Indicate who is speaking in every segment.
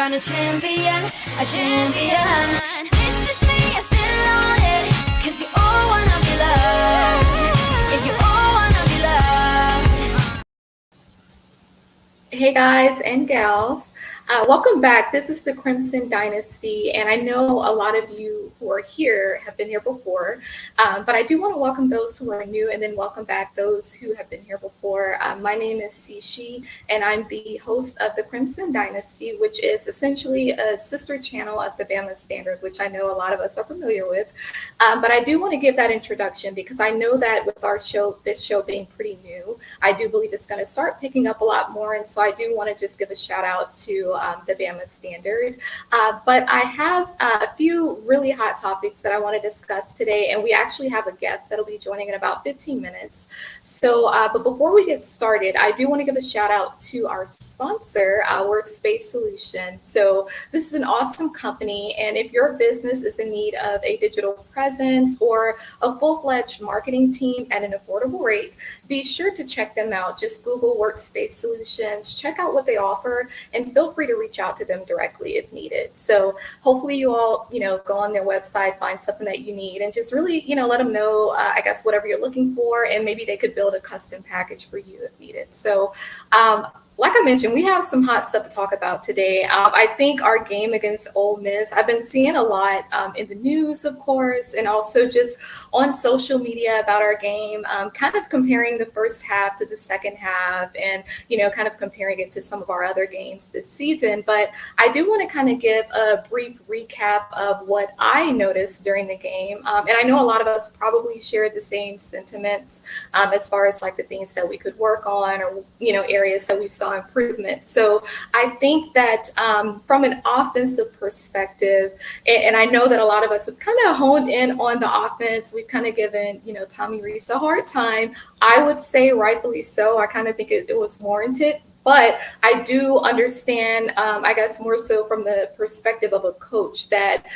Speaker 1: crown a champion, a champion. This is me, I still on it, 'cause you all wanna be loved. Yeah, you all wanna be loved.
Speaker 2: Hey guys and gals, welcome back. This is the Crimson Dynasty, and I know a lot of you who are here have been here before, but I do want to welcome those who are new and then welcome back those who have been here before. My name is Sishi, and I'm the host of the Crimson Dynasty, which is essentially a sister channel of the Bama Standard, which I know a lot of us are familiar with. But I do want to give that introduction because I know that with our show, this show being pretty new, I do believe it's going to start picking up a lot more, and so I do want to just give a shout out to the Bama Standard. But I have a few really hot topics that I want to discuss today, and we actually have a guest that'll be joining in about 15 minutes. So, but before we get started, I do want to give a shout out to our sponsor, Workspace Solutions. So this is an awesome company, and if your business is in need of a digital presence or a full-fledged marketing team at an affordable rate, be sure to check them out. Just Google Workspace Solutions, check out what they offer, and feel free to reach out to them directly if needed. So hopefully you all, go on their website, find something that you need, and just really, let them know, I guess, whatever you're looking for, and maybe they could build a custom package for you if needed. So, like I mentioned, we have some hot stuff to talk about today. I think our game against Ole Miss, I've been seeing a lot in the news, of course, and also just on social media about our game, kind of comparing the first half to the second half and, kind of comparing it to some of our other games this season. But I do want to kind of give a brief recap of what I noticed during the game. And I know a lot of us probably shared the same sentiments as far as like the things that we could work on or, areas that we saw improvement. So I think that from an offensive perspective, and I know that a lot of us have kind of honed in on the offense, we've kind of given, Tommy Rees a hard time. I would say rightfully so. I kind of think it was warranted. But I do understand, I guess, more so from the perspective of a coach that,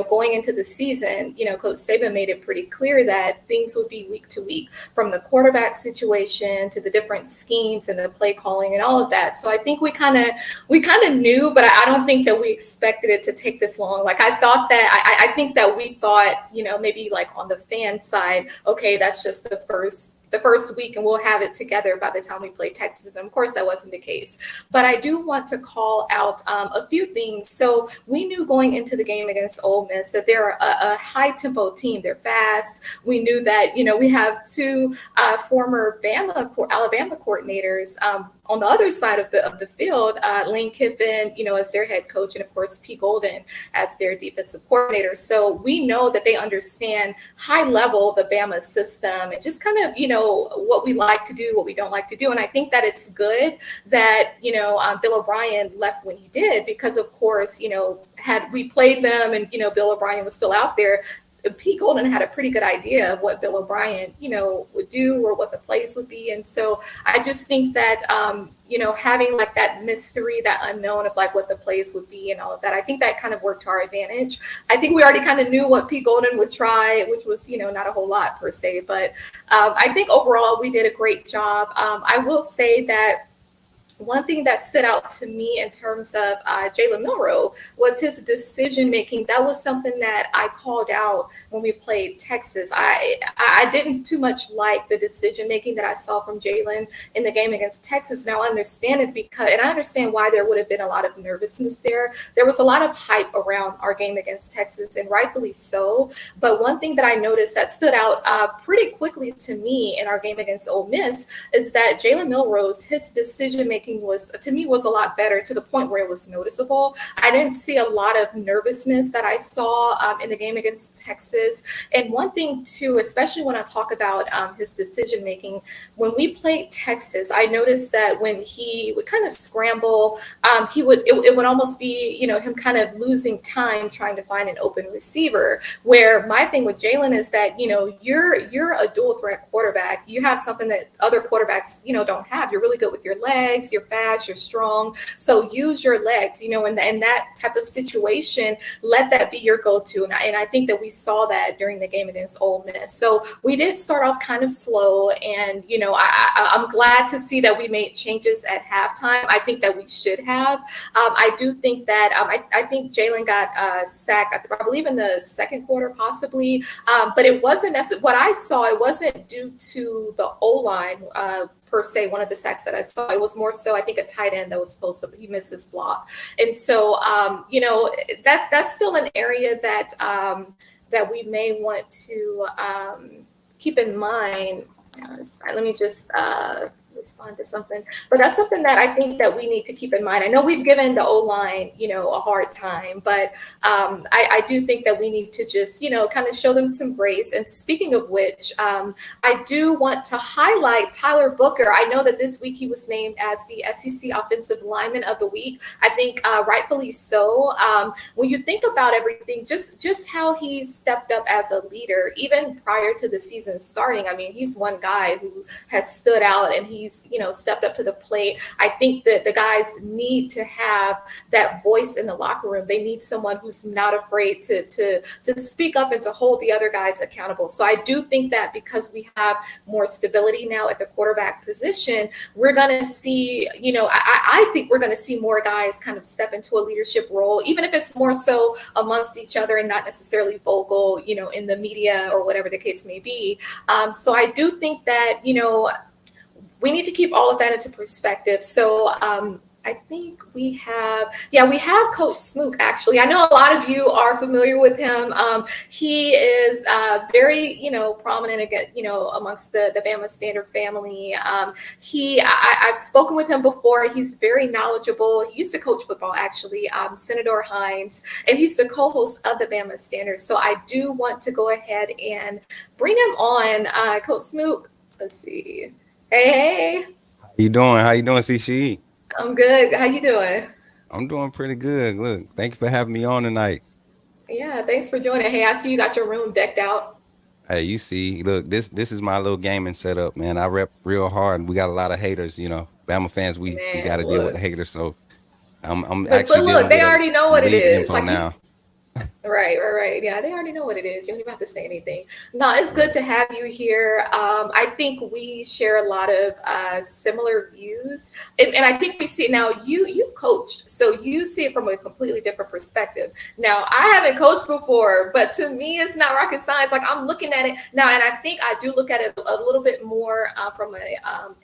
Speaker 2: going into the season, Coach Saban made it pretty clear that things would be week to week, from the quarterback situation to the different schemes and the play calling and all of that. So I think we kind of knew, but I don't think that we expected it to take this long. Like I thought that, I think that we thought, maybe like on the fan side, okay, that's just the first week and we'll have it together by the time we play Texas. And of course, that wasn't the case. But I do want to call out a few things. So we knew going into the game against Ole Miss that they're a high tempo team. They're fast. We knew that, we have two former Alabama coordinators on the other side of the field, Lane Kiffin, as their head coach, and of course, P. Golden as their defensive coordinator. So we know that they understand high level the Bama system and just kind of, what we like to do, what we don't like to do. And I think that it's good that, Bill O'Brien left when he did, because of course, had we played them and, Bill O'Brien was still out there, Pete Golden had a pretty good idea of what Bill O'Brien, would do or what the plays would be. And so I just think that, having like that mystery, that unknown of like what the plays would be and all of that, I think that kind of worked to our advantage. I think we already kind of knew what Pete Golden would try, which was, not a whole lot per se. But I think overall we did a great job. I will say that one thing that stood out to me in terms of Jalen Milroe was his decision making. That was something that I called out when we played Texas. I didn't too much like the decision making that I saw from Jalen in the game against Texas. Now I understand it and I understand why there would have been a lot of nervousness there. There was a lot of hype around our game against Texas, and rightfully so. But one thing that I noticed that stood out pretty quickly to me in our game against Ole Miss is that Jalen Milroe's, his decision making was a lot better, to the point where it was noticeable. I didn't see a lot of nervousness that I saw in the game against Texas. And one thing too, especially when I talk about his decision making, when we played Texas, I noticed that when he would kind of scramble, it would almost be him kind of losing time trying to find an open receiver. Where my thing with Jalen is that you're a dual threat quarterback. You have something that other quarterbacks don't have. You're really good with your legs. you're fast, you're strong. So use your legs, in that type of situation, let that be your go-to. And I think that we saw that during the game against Ole Miss. So we did start off kind of slow, and I'm glad to see that we made changes at halftime. I think that we should have. I do think that I think Jalen got sacked, I believe, in the second quarter, possibly. But it wasn't what I saw. It wasn't due to the O-line per se. One of the sacks that I saw, it was more so, I think, a tight end that was supposed to, he missed his block. And so, that's still an area that that we may want to keep in mind. Let me just respond to something, but that's something that I think that we need to keep in mind. I know we've given the O-line, a hard time, but I do think that we need to just, kind of show them some grace. And speaking of which, I do want to highlight Tyler Booker. I know that this week he was named as the SEC Offensive Lineman of the Week. I think rightfully so. When you think about everything, just how he stepped up as a leader, even prior to the season starting. I mean, he's one guy who has stood out, and he's stepped up to the plate. I think that the guys need to have that voice in the locker room. They need someone who's not afraid to speak up and to hold the other guys accountable. So I do think that because we have more stability now at the quarterback position, we're going to see, I think we're going to see more guys kind of step into a leadership role, even if it's more so amongst each other and not necessarily vocal, in the media or whatever the case may be. So I do think that, we need to keep all of that into perspective. So I think we have Coach Smook, actually. I know a lot of you are familiar with him. He is very, prominent again, amongst the Bama Standard family. I've spoken with him before. He's very knowledgeable. He used to coach football, actually, Senator Hines, and he's the co-host of the Bama Standard. So I do want to go ahead and bring him on. Coach Smook, let's see. Hey.
Speaker 3: How you doing, CC?
Speaker 2: I'm good. How you doing?
Speaker 3: I'm doing pretty good. Look, thank you for having me on tonight.
Speaker 2: Yeah, thanks for joining. Hey, I see you got your room decked out.
Speaker 3: Hey, you see, look, this is my little gaming setup, man. I rep real hard. We got a lot of haters, Bama fans. We got to deal with the haters. So I'm actually. But
Speaker 2: look, they already know what it is.
Speaker 3: Like now.
Speaker 2: Right. Yeah, they already know what it is. You don't even have to say anything. No, it's good to have you here. I think we share a lot of similar views, and I think we see now. You've coached, so you see it from a completely different perspective. Now, I haven't coached before, but to me, it's not rocket science. Like, I'm looking at it now, and I think I do look at it a little bit more from an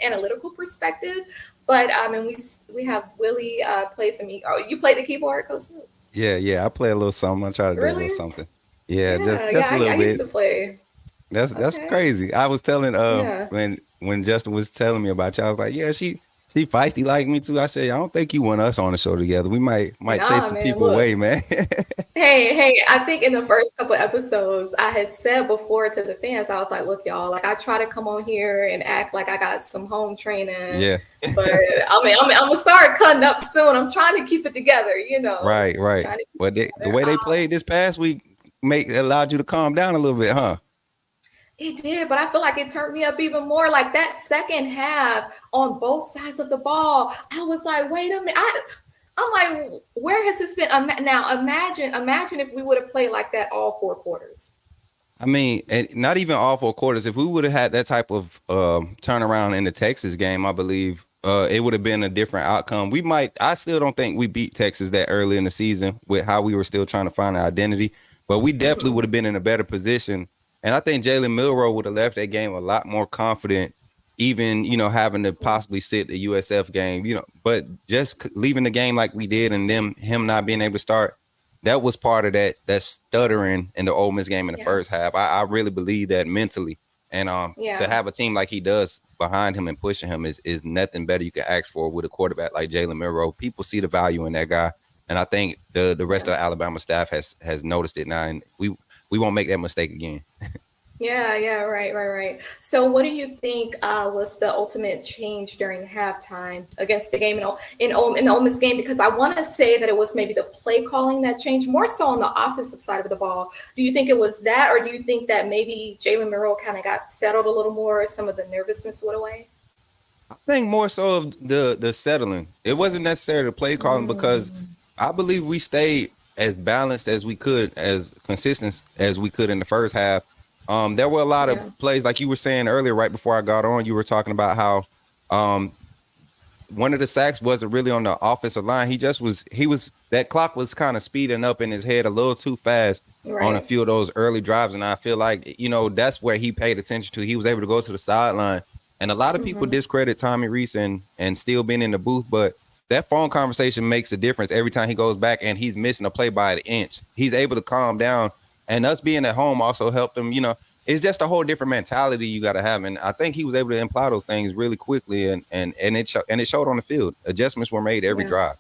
Speaker 2: analytical perspective. But and we have Willie play some. Oh, you play the keyboard, Coach?
Speaker 3: Yeah, I play a little something. I try to do a little something. Yeah, just a little bit. I
Speaker 2: used to play.
Speaker 3: That's crazy. I was telling when Justin was telling me about you, I was like, yeah, she feisty like me too. I said, I don't think you want us on the show together. We might chase some people away, man.
Speaker 2: Hey, I think in the first couple of episodes, I had said before to the fans, I was like, look, y'all, like, I try to come on here and act like I got some home training.
Speaker 3: Yeah.
Speaker 2: But I'm gonna start cutting up soon. I'm trying to keep it together,
Speaker 3: Right. But the way they played this past week allowed you to calm down a little bit, huh?
Speaker 2: It did, but I feel like it turned me up even more. Like that second half on both sides of the ball, I was like, wait a minute. I'm like, where has this been? Now, imagine if we would have played like that all 4 quarters.
Speaker 3: I mean, and not even all 4 quarters. If we would have had that type of turnaround in the Texas game, I believe it would have been a different outcome. I still don't think we beat Texas that early in the season with how we were still trying to find our identity, but we definitely would have been in a better position. And I think Jalen Milroe would have left that game a lot more confident, even, having to possibly sit the USF game, but just leaving the game like we did and him not being able to start, that was part of that stuttering in the Ole Miss game in the first half. I really believe that mentally. And to have a team like he does behind him and pushing him is nothing better you can ask for with a quarterback like Jalen Milroe. People see the value in that guy. And I think the rest of the Alabama staff has noticed it now, and we won't make that mistake again.
Speaker 2: Yeah, right. So what do you think was the ultimate change during halftime against the game in the Ole Miss game? Because I want to say that it was maybe the play calling that changed, more so on the offensive side of the ball. Do you think it was that, or do you think that maybe Jalen Milroe kind of got settled a little more, some of the nervousness went away?
Speaker 3: I think more so of the settling. It wasn't necessarily the play calling because I believe we stayed as balanced as we could, as consistent as we could in the first half. There were a lot of
Speaker 2: Yeah.
Speaker 3: plays, like you were saying earlier, right before I got on. You were talking about how um, one of the sacks wasn't really on the offensive line. He was that clock was kind of speeding up in his head a little too fast on a
Speaker 2: Right.
Speaker 3: few of those early drives. And I feel like, that's where he paid attention to. He was able to go to the sideline. And a lot of people discredit Tommy Reese and still being in the booth, but that phone conversation makes a difference every time he goes back and he's missing a play by an inch. He's able to calm down. And us being at home also helped him, it's just a whole different mentality you got to have, and I think he was able to imply those things really quickly, and it showed on the field. Adjustments were made every
Speaker 2: Yeah.
Speaker 3: drive.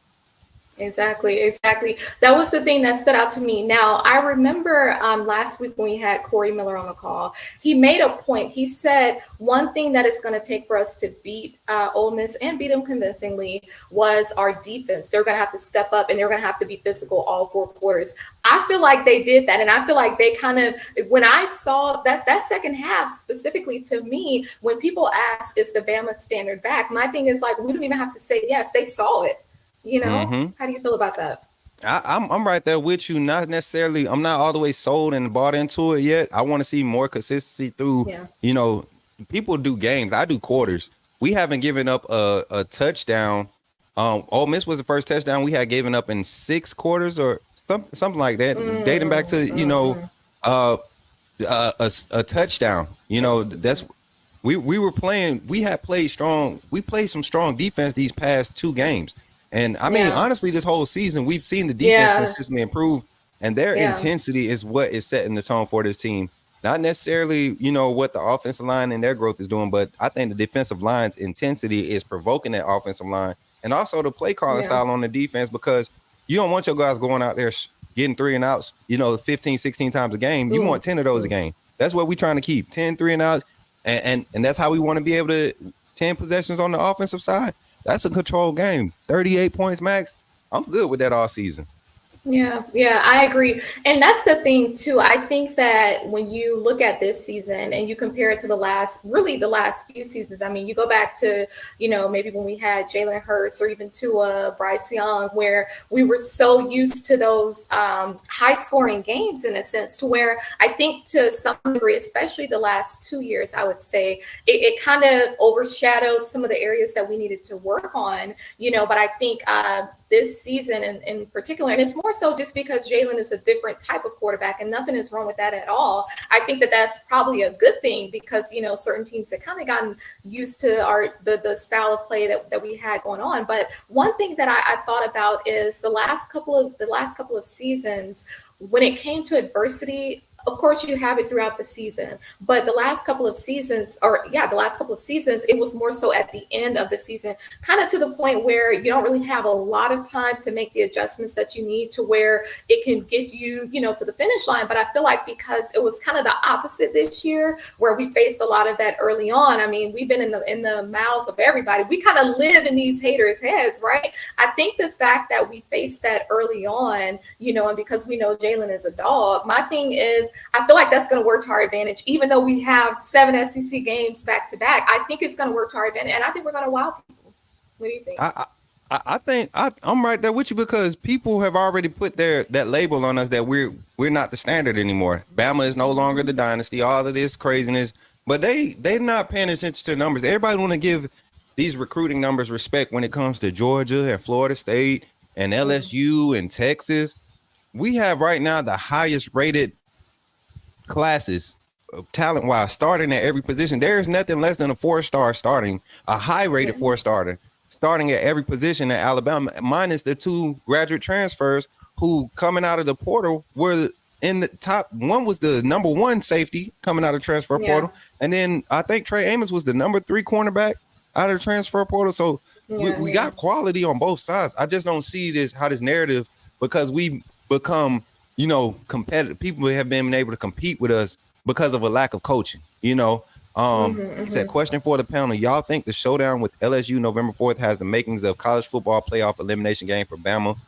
Speaker 2: Exactly, exactly. That was the thing that stood out to me. Now, I remember last week when we had Corey Miller on the call, he made a point. He said one thing that it's going to take for us to beat Ole Miss and beat them convincingly was our defense. They're going to have to step up and they're going to have to be physical all 4 quarters. I feel like they did that, and I feel like they kind of, when I saw that second half specifically, to me, when people ask, is the Bama standard back? My thing is like, we don't even have to say yes. They saw it.
Speaker 3: Mm-hmm.
Speaker 2: How do you feel about that?
Speaker 3: I'm right there with you. Not necessarily. I'm not all the way sold and bought into it yet. I want to see more consistency through.
Speaker 2: Yeah.
Speaker 3: People do games. I do quarters. We haven't given up a touchdown. Ole Miss was the first touchdown we had given up in 6 quarters or something like that, dating back to a touchdown. That's we were playing. We had played strong. We played some strong defense these past 2 games. And I mean,
Speaker 2: Yeah.
Speaker 3: honestly, this whole season, we've seen the defense
Speaker 2: Yeah.
Speaker 3: consistently improve, and their
Speaker 2: Yeah.
Speaker 3: intensity is what is setting the tone for this team. Not necessarily, what the offensive line and their growth is doing, but I think the defensive line's intensity is provoking that offensive line, and also the play calling
Speaker 2: Yeah.
Speaker 3: style on the defense, because you don't want your guys going out there getting 3 and outs, 15, 16 times a game. You want 10 of those a game. That's what we're trying to keep, 10 3 and outs, and that's how we want to be able to 10 possessions on the offensive side. That's a controlled game. 38 points max. I'm good with that all season.
Speaker 2: Yeah, I agree. And that's the thing too. I think that when you look at this season and you compare it to the last few seasons, I mean, you go back to, maybe when we had Jalen Hurts or even to Bryce Young, where we were so used to those high scoring games in a sense, to where I think to some degree, especially the last 2 years, I would say it kind of overshadowed some of the areas that we needed to work on, but I think this season in particular, and it's more so just because Jalen is a different type of quarterback, and nothing is wrong with that at all. I think that that's probably a good thing because certain teams have kind of gotten used to the style of play that we had going on. But one thing that I thought about is the last couple of seasons, when it came to adversity. Of course, you have it throughout the season, but the last couple of seasons, it was more so at the end of the season, kind of to the point where you don't really have a lot of time to make the adjustments that you need to where it can get you, to the finish line. But I feel like because it was kind of the opposite this year, where we faced a lot of that early on. I mean, we've been in the mouths of everybody. We kind of live in these haters' heads, right? I think the fact that we faced that early on, and because we know Jalen is a dog, my thing is, I feel like that's going to work to our advantage, even though we have 7 SEC games back to back. I think it's going to work to our advantage, and I think we're going to wow people. What do you think?
Speaker 3: I think I'm right there with you, because people have already put that label on us that we're not the standard anymore. Bama is no longer the dynasty. All of this craziness, but they're not paying attention to the numbers. Everybody want to give these recruiting numbers respect when it comes to Georgia and Florida State and LSU and Texas. We have right now the highest rated classes talent wise starting at every position. There is nothing less than a 4-star starting, a high rated 4-star starting at every position at Alabama, minus the 2 graduate transfers who coming out of the portal were in the top. One was the number 1 safety coming out of transfer portal, and then I think Trey Amos was the number 3 cornerback out of the transfer portal. So we got quality on both sides. I just don't see how this narrative, because we become competitive. People have been able to compete with us because of a lack of coaching. It's a question for the panel. Y'all think the showdown with LSU November 4th has the makings of college football playoff elimination game for Bama?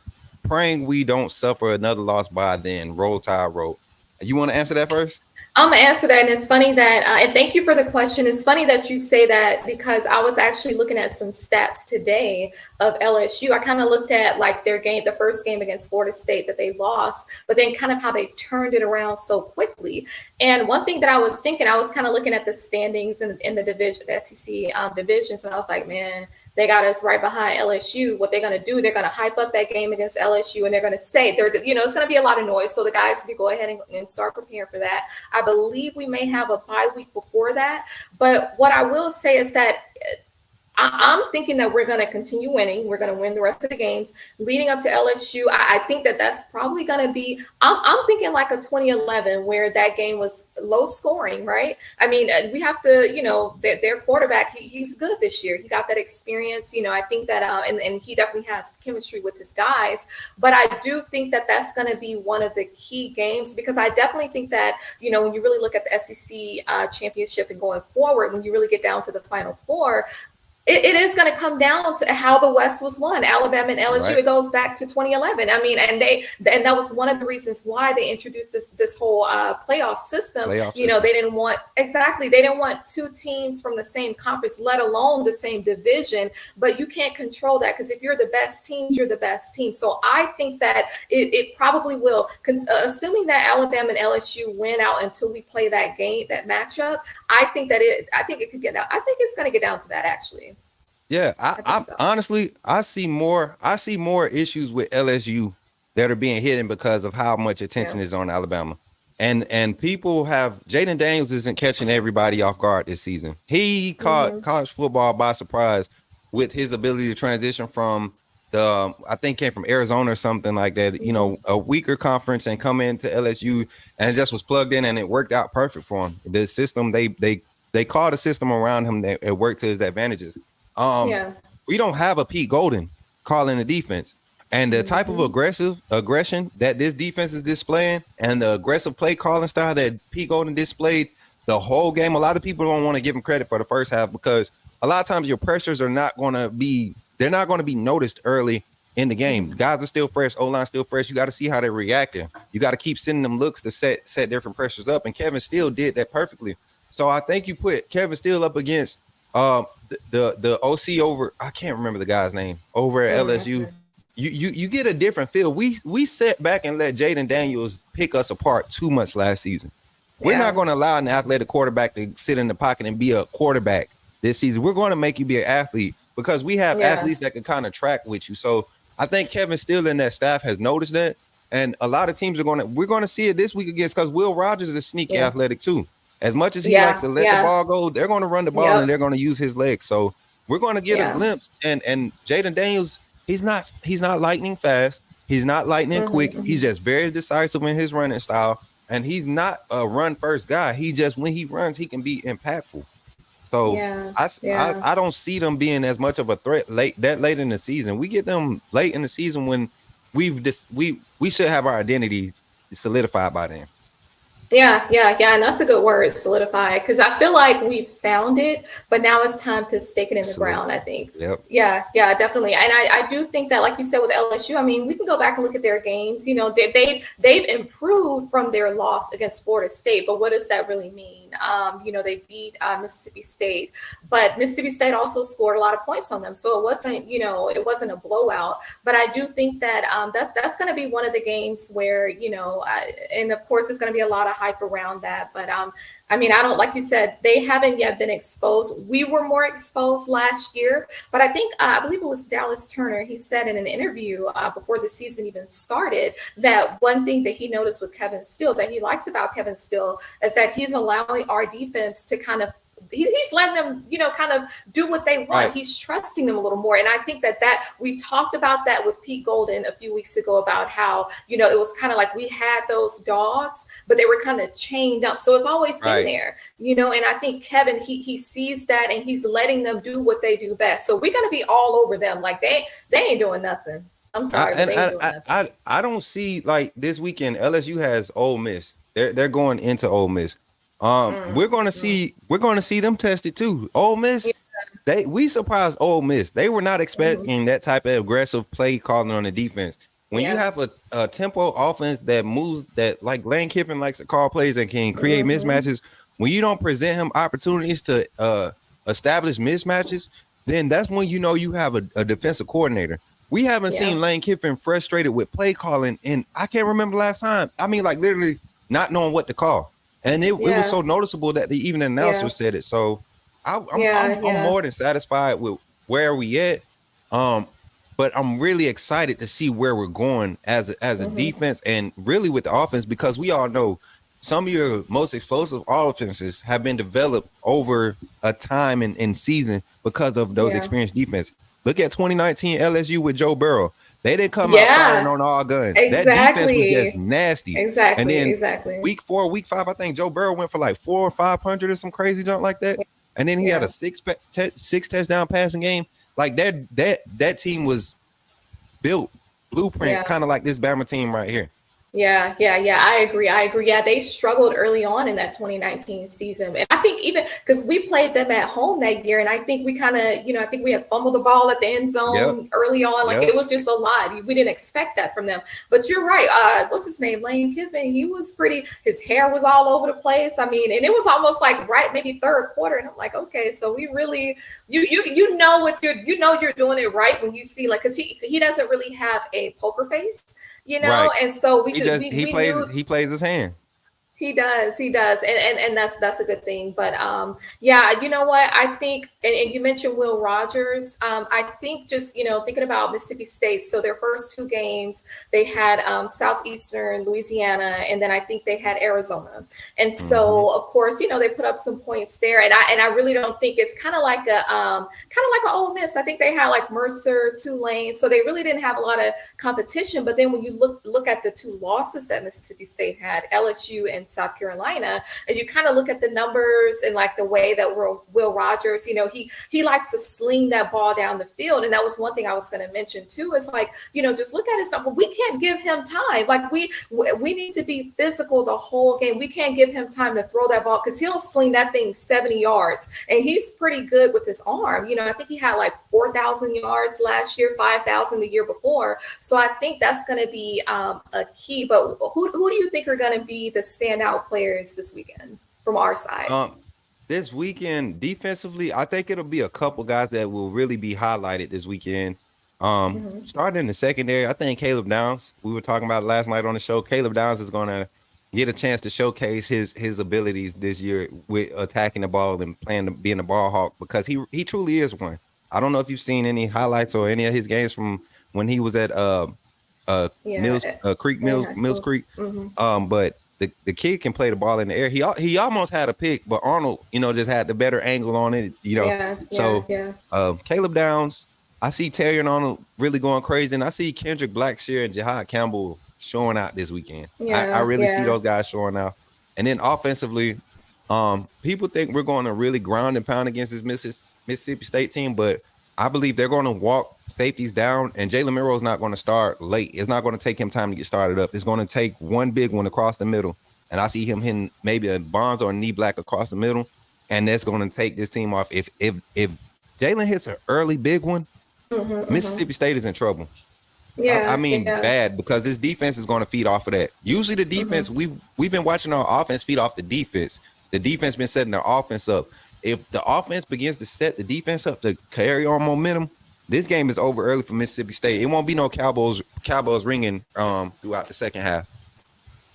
Speaker 3: Praying we don't suffer another loss by then. Roll Tide roll. You want to answer that first?
Speaker 2: I'm gonna answer that, and it's funny that, and thank you for the question. It's funny that you say that because I was actually looking at some stats today of LSU. I kind of looked at like their game, the first game against Florida State that they lost, but then kind of how they turned it around so quickly. And one thing that I was thinking, I was kind of looking at the standings in the division, the SEC divisions, and I was like, man, they got us right behind LSU. What they're going to do, they're going to hype up that game against LSU, and they're going to say, it's going to be a lot of noise. So the guys need to go ahead and start preparing for that. I believe we may have a bye week before that. But what I will say is that I'm thinking that we're going to continue winning. We're going to win the rest of the games leading up to LSU. I think that that's probably going to be, I'm thinking like a 2011 where that game was low scoring, right? I mean, we have to, their quarterback, he's good this year. He got that experience. I think that, and he definitely has chemistry with his guys. But I do think that that's going to be one of the key games because I definitely think that, when you really look at the SEC championship and going forward, when you really get down to the Final Four, it is going to come down to how the West was won. Alabama and LSU. Right. It goes back to 2011. I mean, and that was one of the reasons why they introduced this whole playoff system. They didn't want two teams from the same conference, let alone the same division. But you can't control that because if you're the best team, you're the best team. So I think that it probably will. Assuming that Alabama and LSU win out until we play that game, that matchup, I think it could get out. I think it's going to get down to that actually.
Speaker 3: Yeah, I honestly, I see more issues with LSU that are being hidden because of how much attention is on Alabama. And people have Jaden Daniels isn't catching everybody off guard this season. He caught college football by surprise with his ability to transition from I think came from Arizona or something like that, a weaker conference and come into LSU and just was plugged in and it worked out perfect for him. The system, they called a system around him that it worked to his advantages. We don't have a Pete Golden calling the defense, and the type of aggression that this defense is displaying and the aggressive play calling style that Pete Golden displayed the whole game. A lot of people don't want to give him credit for the first half because a lot of times your pressures are not going to be noticed early in the game. Guys are still fresh. O-line still fresh. You got to see how they're reacting. You got to keep sending them looks to set different pressures up. And Kevin Steele did that perfectly. So I think you put Kevin Steele up against the OC over, I can't remember the guy's name, over at LSU. You get a different feel. We sat back and let Jaden Daniels pick us apart too much last season. We're not going to allow an athletic quarterback to sit in the pocket and be a quarterback this season. We're going to make you be an athlete because we have athletes that can kind of track with you. So I think Kevin Steele and that staff has noticed that. And a lot of teams we're going to see it this week against, because Will Rogers is sneaky athletic too. As much as he likes to let the ball go, they're going to run the ball and they're going to use his legs. So we're going to get a glimpse. And Jaden Daniels, he's not lightning fast. He's not lightning quick. He's just very decisive in his running style. And he's not a run first guy. He just, when he runs, he can be impactful. So I don't see them being as much of a threat late in the season. We get them late in the season when we should have our identity solidified by then.
Speaker 2: Yeah, and that's a good word, solidify, because I feel like we found it, but now it's time to stake it in the ground, I think.
Speaker 3: Yep.
Speaker 2: Yeah, definitely. And I do think that, like you said with LSU, I mean, we can go back and look at their games. They've improved from their loss against Florida State, but what does that really mean? They beat Mississippi State, but Mississippi State also scored a lot of points on them, so it wasn't a blowout. But I do think that that's going to be one of the games where and of course, there's going to be a lot of hype around that. But I mean, I don't, like you said, they haven't yet been exposed. We were more exposed last year, but I believe it was Dallas Turner. He said in an interview before the season even started that one thing that he noticed with Kevin Steele, that he likes about Kevin Steele, is that he's allowing our defense to kind of, he's letting them, kind of do what they want. Right. He's trusting them a little more. And I think that we talked about that with Pete Golden a few weeks ago about how, it was kind of like we had those dogs, but they were kind of chained up. So it's always been there, and I think Kevin, he sees that and he's letting them do what they do best. So we're going to be all over them. Like they ain't doing nothing. I'm sorry.
Speaker 3: I don't see, like, this weekend, LSU has Ole Miss. They're going into Ole Miss. We're going to see them tested too. Ole Miss, we surprised Ole Miss. They were not expecting that type of aggressive play calling on the defense. when you have a tempo offense that moves, that like Lane Kiffin likes to call plays and can create mismatches, when you don't present him opportunities to establish mismatches, then that's when you know you have a defensive coordinator. We haven't seen Lane Kiffin frustrated with play calling, and I can't remember last time. I mean, like literally not knowing what to call, and it was so noticeable that even the announcer said it. So I'm more than satisfied with where we at. But I'm really excited to see where we're going as a defense and really with the offense, because we all know some of your most explosive offenses have been developed over a time in season because of those experienced defense. Look at 2019 LSU with Joe Burrow. They didn't come out firing on all guns. That defense was just nasty. And then week 4, week 5, I think Joe Burrow went for like 400 or 500 or some crazy junk like that. And then he had a six touchdown passing game. Like that team was built blueprint, kind of like this Bama team right here.
Speaker 2: Yeah. I agree. Yeah, they struggled early on in that 2019 season. And I think even because we played them at home that year, and I think we kind of, I think we had fumbled the ball at the end zone early on. Like it was just a lot. We didn't expect that from them. But you're right. What's his name? Lane Kiffin. He was his hair was all over the place. I mean, and it was almost like maybe third quarter. And I'm like, okay, so we really, you know what you're doing it right when you see, like, because he doesn't really have a poker face. And so he
Speaker 3: plays his hand.
Speaker 2: He does. And that's a good thing. But you know what? I think, and you mentioned Will Rogers. I think just, thinking about Mississippi State. So their first 2 games, they had Southeastern Louisiana, and then I think they had Arizona. And so, of course, they put up some points there. And I really don't think it's kind of like an Ole Miss. I think they had like Mercer, Tulane. So they really didn't have a lot of competition. But then when you look at the 2 losses that Mississippi State had, LSU and South Carolina, and you kind of look at the numbers and like the way that Will Rogers, he likes to sling that ball down the field. And that was one thing I was going to mention too, is like, just look at his number. We can't give him time. Like we need to be physical the whole game. We can't give him time to throw that ball, because he'll sling that thing 70 yards, and he's pretty good with his arm. I think he had like 4,000 yards last year, 5,000 the year before. So I think that's going to be a key. But who do you think are going to be the standout players this weekend from our side?
Speaker 3: This weekend defensively, I think it'll be a couple guys that will really be highlighted this weekend. Starting in the secondary, I think Caleb Downs, we were talking about it last night on the show. Caleb Downs is going to get a chance to showcase his abilities this year with attacking the ball and being a ball hawk, because he truly is one. I don't know if you've seen any highlights or any of his games from when he was at Mills Creek. But the kid can play the ball in the air. He almost had a pick, but Arnold, just had the better angle on it. Caleb Downs. I see Terry and Arnold really going crazy, and I see Kendrick Blackshear and Jihad Campbell showing out this weekend. I really see those guys showing out. And then offensively, people think we're going to really ground and pound against this Mississippi State team, but I believe they're going to walk safeties down, and Jalen Milroe is not going to start late. It's not going to take him time to get started up. It's going to take one big one across the middle, and I see him hitting maybe a Bonds or a knee black across the middle, and that's going to take this team off. If Jalen hits an early big one, Mississippi State is in trouble. Bad, because this defense is going to feed off of that. Usually the defense, we've been watching our offense feed off the defense. The defense been setting their offense up. If the offense begins to set the defense up to carry on momentum, this game is over early for Mississippi State. It won't be no Cowboys ringing throughout the second half.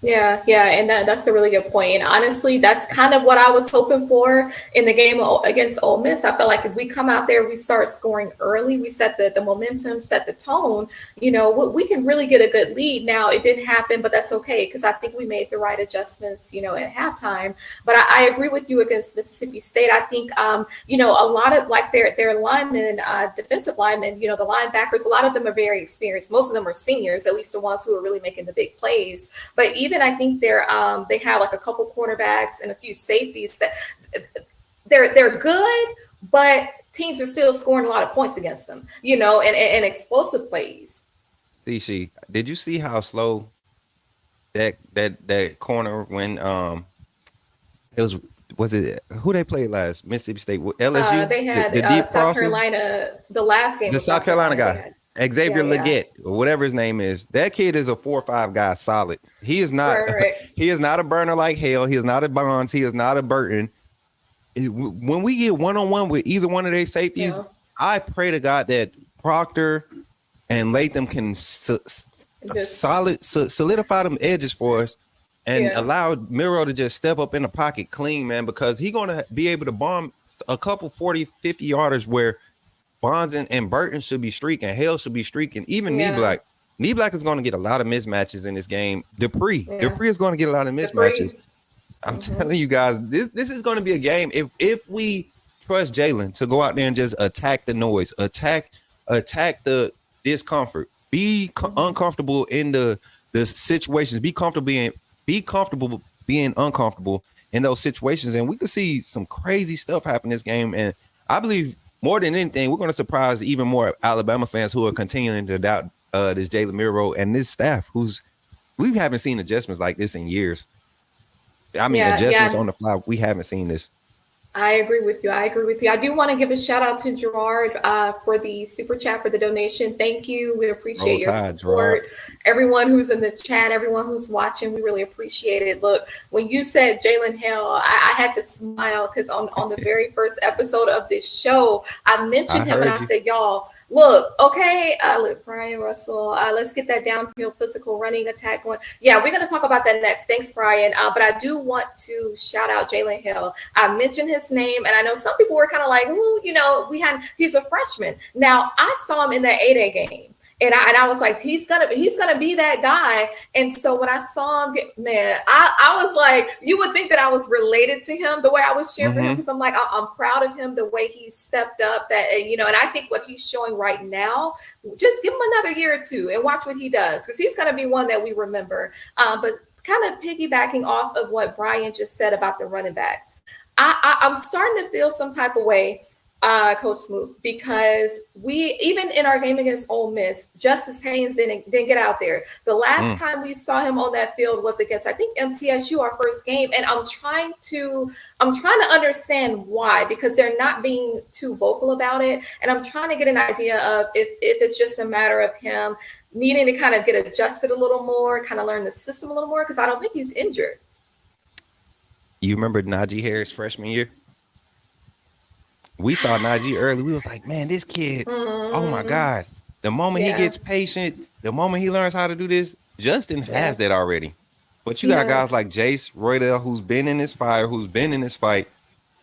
Speaker 2: Yeah, and that's a really good point. And honestly, that's kind of what I was hoping for in the game against Ole Miss. I felt like if we come out there, we start scoring early, we set the momentum, set the tone, we can really get a good lead. Now, it didn't happen, but that's okay, because I think we made the right adjustments, at halftime. But I agree with you against Mississippi State. I think, a lot of like their linemen, defensive linemen, the linebackers, a lot of them are very experienced. Most of them are seniors, at least the ones who are really making the big plays. But even I think they have like a couple cornerbacks and a few safeties that they're good, but teams are still scoring a lot of points against them, and explosive plays.
Speaker 3: Did you see how slow that corner when was it who they played last? Mississippi State, LSU.
Speaker 2: They had
Speaker 3: the deep
Speaker 2: South Carolina the last game.
Speaker 3: The South Carolina guy. Xavier
Speaker 2: Yeah, yeah.
Speaker 3: Leggett or whatever his name is. That kid is a 4 or 5 guy solid. He is not
Speaker 2: Right.
Speaker 3: he is not a burner like hell. He is not a Bonds. He is not a Burton. When we get one-on-one with either one of their safeties,
Speaker 2: Yeah.
Speaker 3: I pray to God that Proctor and Latham can
Speaker 2: Just
Speaker 3: solidify them edges for us and
Speaker 2: yeah.
Speaker 3: allow Milroe to just step up in the pocket clean, man, because he's going to be able to bomb a couple 40, 50 yarders where Bonds and Burton should be streaking. Hale should be streaking. Even
Speaker 2: Yeah.
Speaker 3: Knee Black is going to get a lot of mismatches in this game. Dupree
Speaker 2: Yeah.
Speaker 3: is going to get a lot of mismatches. I'm telling you guys, this is going to be a game. If we trust Jalen to go out there and just attack the noise, attack the discomfort, be uncomfortable in the situations, be comfortable being uncomfortable in those situations, and we could see some crazy stuff happen in this game. And I believe more than anything, we're going to surprise even more Alabama fans who are continuing to doubt this Jalen Milroe and this staff, we haven't seen adjustments like this in years. I mean, adjustments on the fly. We haven't seen this.
Speaker 2: I agree with you. I do want to give a shout out to Gerard for the super chat, for the donation. Thank you. We appreciate your support. Gerard. Everyone who's in the chat, everyone who's watching, we really appreciate it. Look, when you said Jalen Hale, I had to smile because on the very first episode of this show, I mentioned him and I said, y'all, look, okay, look, Brian Russell, let's get that downhill physical running attack going. Yeah, we're going to talk about that next. Thanks, Brian. But I do want to shout out Jalen Hill. I mentioned his name, and I know some people were kind of like, he's a freshman. Now, I saw him in that 8A game. And I was like, he's gonna be that guy. And so when I saw him, I was like, you would think that I was related to him the way I was cheering for him, because I'm like, I'm proud of him the way he stepped up. And I think what he's showing right now, just give him another year or two and watch what he does, because he's gonna be one that we remember. But kind of piggybacking off of what Brian just said about the running backs, I'm starting to feel some type of way. Coach Smoot, because we, even in our game against Ole Miss, Justice Haynes didn't get out there. The last time we saw him on that field was against, I think, MTSU, our first game, and I'm trying to understand why, because they're not being too vocal about it, and I'm trying to get an idea of if it's just a matter of him needing to kind of get adjusted a little more, kind of learn the system a little more, because I don't think he's injured.
Speaker 3: You remember Najee Harris freshman year? We saw Najee early. We was like, man, this kid, oh my God. The moment he gets patient, the moment he learns how to do this, Justin has that already. But you got guys like Jace, Roydell, who's been in this fire, who's been in this fight.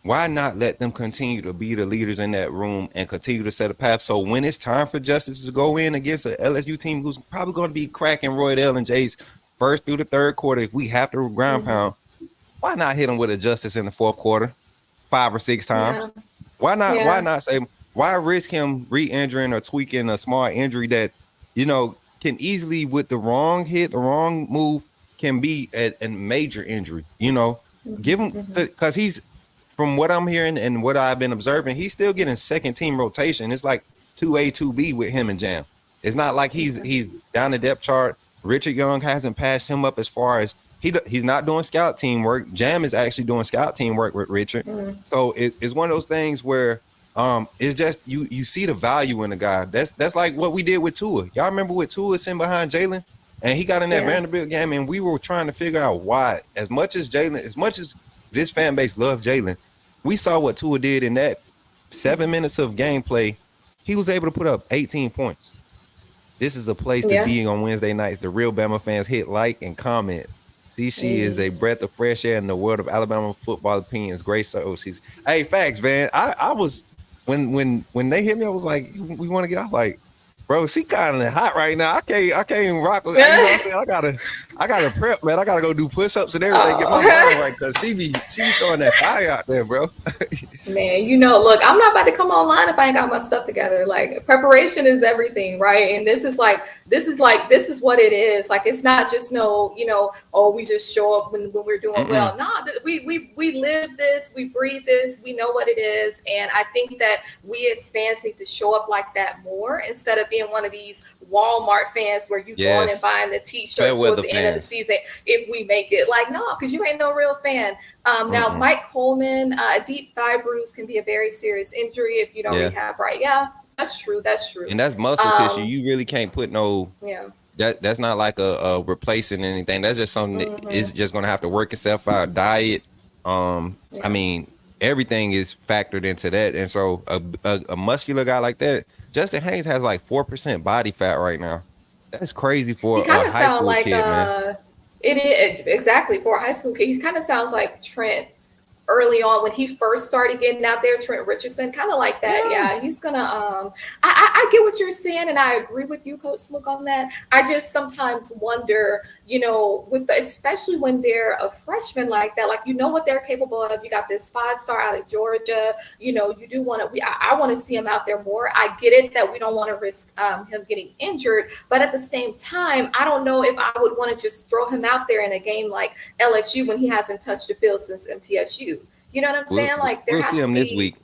Speaker 3: Why not let them continue to be the leaders in that room and continue to set a path? So when it's time for Justice to go in against an LSU team who's probably going to be cracking Roydell and Jace first through the third quarter, if we have to ground pound, why not hit him with a Justice in the fourth quarter 5 or 6 times? Yeah. Why not? Yeah. Why not say? Why risk him re-injuring or tweaking a small injury that, can easily, with the wrong hit, the wrong move, can be a major injury. Give him, because he's, from what I'm hearing and what I've been observing, he's still getting second team rotation. It's like 2A, 2B with him and Jam. It's not like he's down the depth chart. Richard Young hasn't passed him up as far as he's not doing scout team work. Jam is actually doing scout team work with Richard. So it's one of those things where it's just you see the value in the guy. That's like what we did with Tua. Y'all remember with Tua sitting behind Jalen, and he got in that Vanderbilt game, and we were trying to figure out why. As much as this fan base loved Jalen, we saw what Tua did in that 7 minutes of gameplay. He was able to put up 18 points. This is a place to be on Wednesday nights. The real Bama fans hit like and comment. See, she is a breath of fresh air in the world of Alabama football opinions. Great so she's. Hey, facts, man. I was when they hit me, I was like, we want to get out. Like, bro, she kind of hot right now. I can't even rock with. You know what I'm saying? I gotta prep, man. I gotta go do push-ups and everything. Get my mind right, because she be throwing that fire out there, bro.
Speaker 2: Man, look, I'm not about to come online if I ain't got my stuff together. Like, preparation is everything, right? And this is what it is. Like, it's not just we just show up when we're doing well. No, we live this, we breathe this, we know what it is. And I think that we as fans need to show up like that more, instead of being one of these Walmart fans where you going and buying the t-shirts towards the end of the season if we make it. Like, no, because you ain't no real fan. Now, Mike Coleman, a deep thigh bruise can be a very serious injury if you don't rehab right. Yeah, That's true. That's true.
Speaker 3: And that's muscle tissue. You really can't put no.
Speaker 2: Yeah.
Speaker 3: That's not like a replacing anything. That's just something that is just gonna have to work itself out. Diet. I mean, everything is factored into that. And so a muscular guy like that, Justin Haynes has like 4% body fat right now. That's crazy for a high school
Speaker 2: like,
Speaker 3: kid, man.
Speaker 2: It is exactly for a high school kid. He kind of sounds like Trent early on when he first started getting out there. Trent Richardson, kind of like that. Yeah, he's gonna. I get what you're saying, and I agree with you, Coach Smook, on that. I just sometimes wonder, especially when they're a freshman like that, like what they're capable of. You got this 5-star out of Georgia. You do want to. I want to see him out there more. I get it that we don't want to risk him getting injured, but at the same time, I don't know if I would want to just throw him out there in a game like LSU when he hasn't touched the field since MTSU. You know what I'm saying? Like
Speaker 3: we'll see him this week.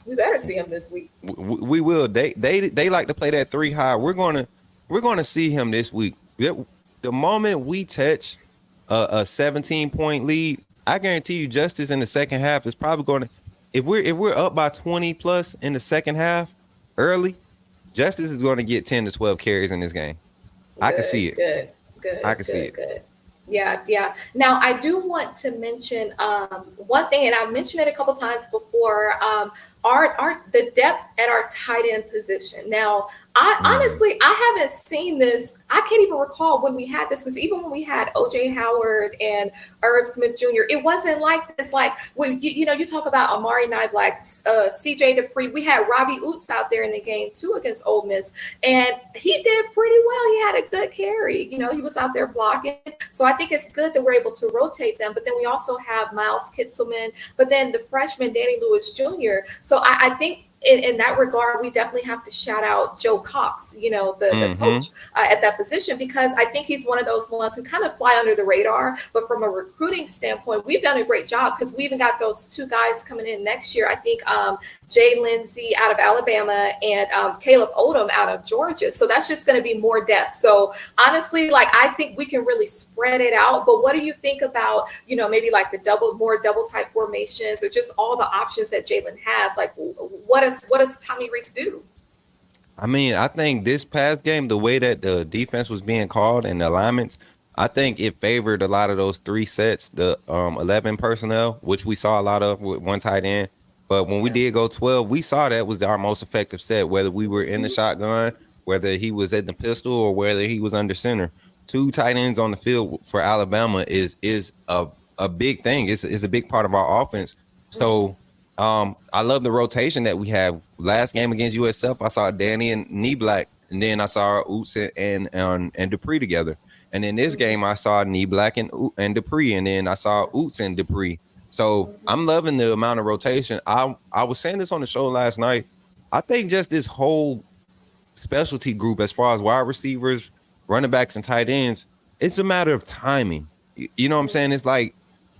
Speaker 2: We better see him this week.
Speaker 3: We will. They like to play that 3 high. We're gonna see him this week. The moment we touch a 17-point lead, I guarantee you, Justice in the second half is probably going to. If we're up by 20 plus in the second half early, Justice is going to get 10 to 12 carries in this game.
Speaker 2: Good,
Speaker 3: I can see it.
Speaker 2: Good.
Speaker 3: I can see it.
Speaker 2: Good. Yeah. Now, I do want to mention one thing, and I've mentioned it a couple times before. The depth at our tight end position. Now, honestly, I haven't seen this. I can't even recall when we had this, because even when we had OJ Howard and Irv Smith Jr., it wasn't like this. Like when you talk about Amari Niblack, CJ Dupree, we had Robbie Oots out there in the game too against Ole Miss, and he did pretty well. He had a good carry. He was out there blocking. So I think it's good that we're able to rotate them. But then we also have Miles Kitselman, but then the freshman Danny Lewis Jr. So I think in that regard, we definitely have to shout out Joe Cox, the coach at that position, because I think he's one of those ones who kind of fly under the radar. But from a recruiting standpoint, we've done a great job, because we even got those 2 guys coming in next year. I think Jay Lindsey out of Alabama and Caleb Odom out of Georgia. So that's just going to be more depth. So honestly, I think we can really spread it out. But what do you think about, maybe like the more double type formations, or just all the options that Jalen has? Like, what does Tommy Rees do?
Speaker 3: I mean, I think this past game, the way that the defense was being called and the alignments, I think it favored a lot of those 3 sets, the 11 personnel, which we saw a lot of with 1 tight end. But when we did go 12, we saw that was our most effective set, whether we were in the shotgun, whether he was at the pistol, or whether he was under center. 2 tight ends on the field for Alabama is a big thing. It's a big part of our offense. So I love the rotation that we have. Last game against USF, I saw Danny and Niblack, and then I saw Oots and Dupree together. And in this game, I saw Niblack and Dupree, and then I saw Oots and Dupree. So I'm loving the amount of rotation. I was saying this on the show last night. I think just this whole specialty group, as far as wide receivers, running backs, and tight ends, it's a matter of timing. You know what I'm saying? It's like,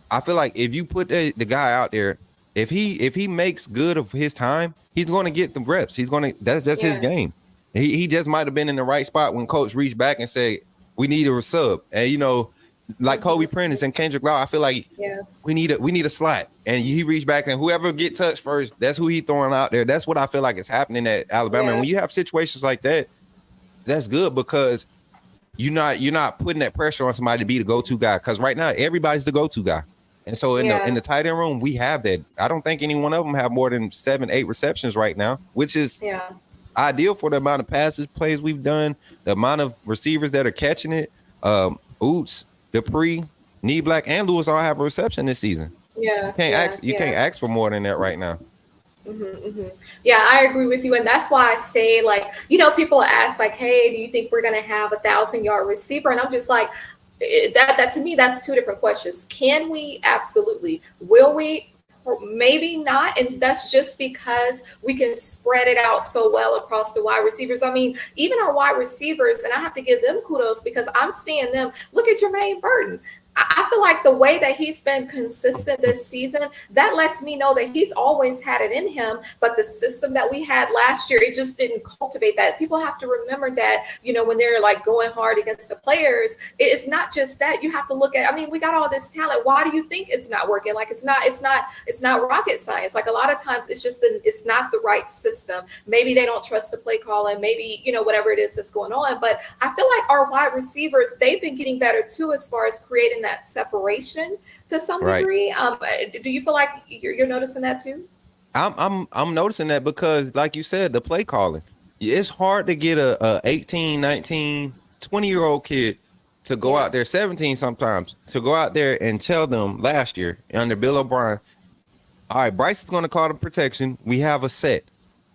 Speaker 3: I feel like if you put the guy out there, if he makes good of his time, he's going to get the reps. That's just his game. He just might have been in the right spot when coach reached back and said, we need a sub. And like Kobe Prentice and Kendrick Law, I feel like we need a slot. And he reached back, and whoever get touched first, that's who he throwing out there. That's what I feel like is happening at Alabama. And when you have situations like that, that's good, because you're not putting that pressure on somebody to be the go-to guy. Because right now everybody's the go-to guy. And so in the tight end room, we have that. I don't think any one of them have more than 7-8 receptions right now, which is ideal for the amount of plays we've done, the amount of receivers that are catching it. Oots, Dupree, Niblack, and Lewis all have a reception this season. You can't ask for more than that right now.
Speaker 2: Yeah, I agree with you. And that's why I say, people ask, hey, do you think we're going to have a 1,000-yard receiver? And I'm just like, that to me, that's 2 different questions. Can we? Absolutely. Will we? Maybe not. And that's just because we can spread it out so well across the wide receivers. I mean, even our wide receivers, and I have to give them kudos, because I'm seeing them. Look at Jermaine Burton. I feel like the way that he's been consistent this season, that lets me know that he's always had it in him. But the system that we had last year, it just didn't cultivate that. People have to remember that, when they're like going hard against the players, it's not just that. You have to look at, I mean, we got all this talent. Why do you think it's not working? Like it's not rocket science. Like a lot of times it's just it's not the right system. Maybe they don't trust the play calling, maybe, whatever it is that's going on. But I feel like our wide receivers, they've been getting better too, as far as creating that separation to some degree. Do you feel like you're noticing that too?
Speaker 3: I'm noticing that because, like you said, the play calling. It's hard to get a 18, 19, 20-year-old kid to go out there, 17 sometimes, to go out there and tell them last year under Bill O'Brien, all right, Bryce is going to call the protection. We have a set.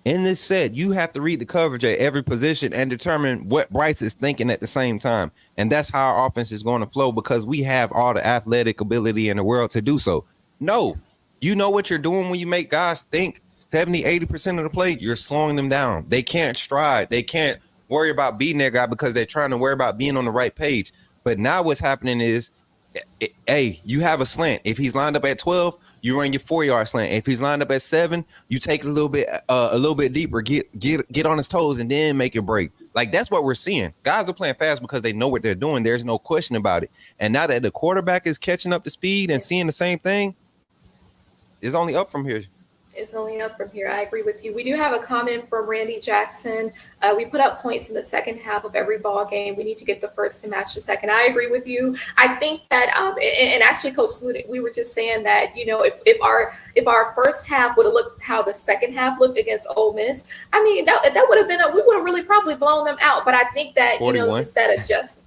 Speaker 3: In this set, you have to read the coverage at every position and determine what Bryce is thinking at the same time. And that's how our offense is going to flow, because we have all the athletic ability in the world to do so. No, you know what you're doing when you make guys think 70, 80% of the play, you're slowing them down. They can't stride. They can't worry about beating their guy because they're trying to worry about being on the right page. But now what's happening is, hey, you have a slant. If he's lined up at 12, you run your 4-yard slant. If he's lined up at 7, you take it a little bit deeper, get on his toes, and then make it break. Like, that's what we're seeing. Guys are playing fast because they know what they're doing. There's no question about it. And now that the quarterback is catching up to speed and seeing the same thing, it's only up from here.
Speaker 2: It's only up from here. I agree with you. We do have a comment from Randy Jackson. We put up points in the second half of every ball game. We need to get the first to match the second. I agree with you. I think that, and actually, Coach Smoot, we were just saying that, if our first half would have looked how the second half looked against Ole Miss, I mean, that would have been, we would have really probably blown them out. But I think that,
Speaker 3: 41.
Speaker 2: Just that adjustment.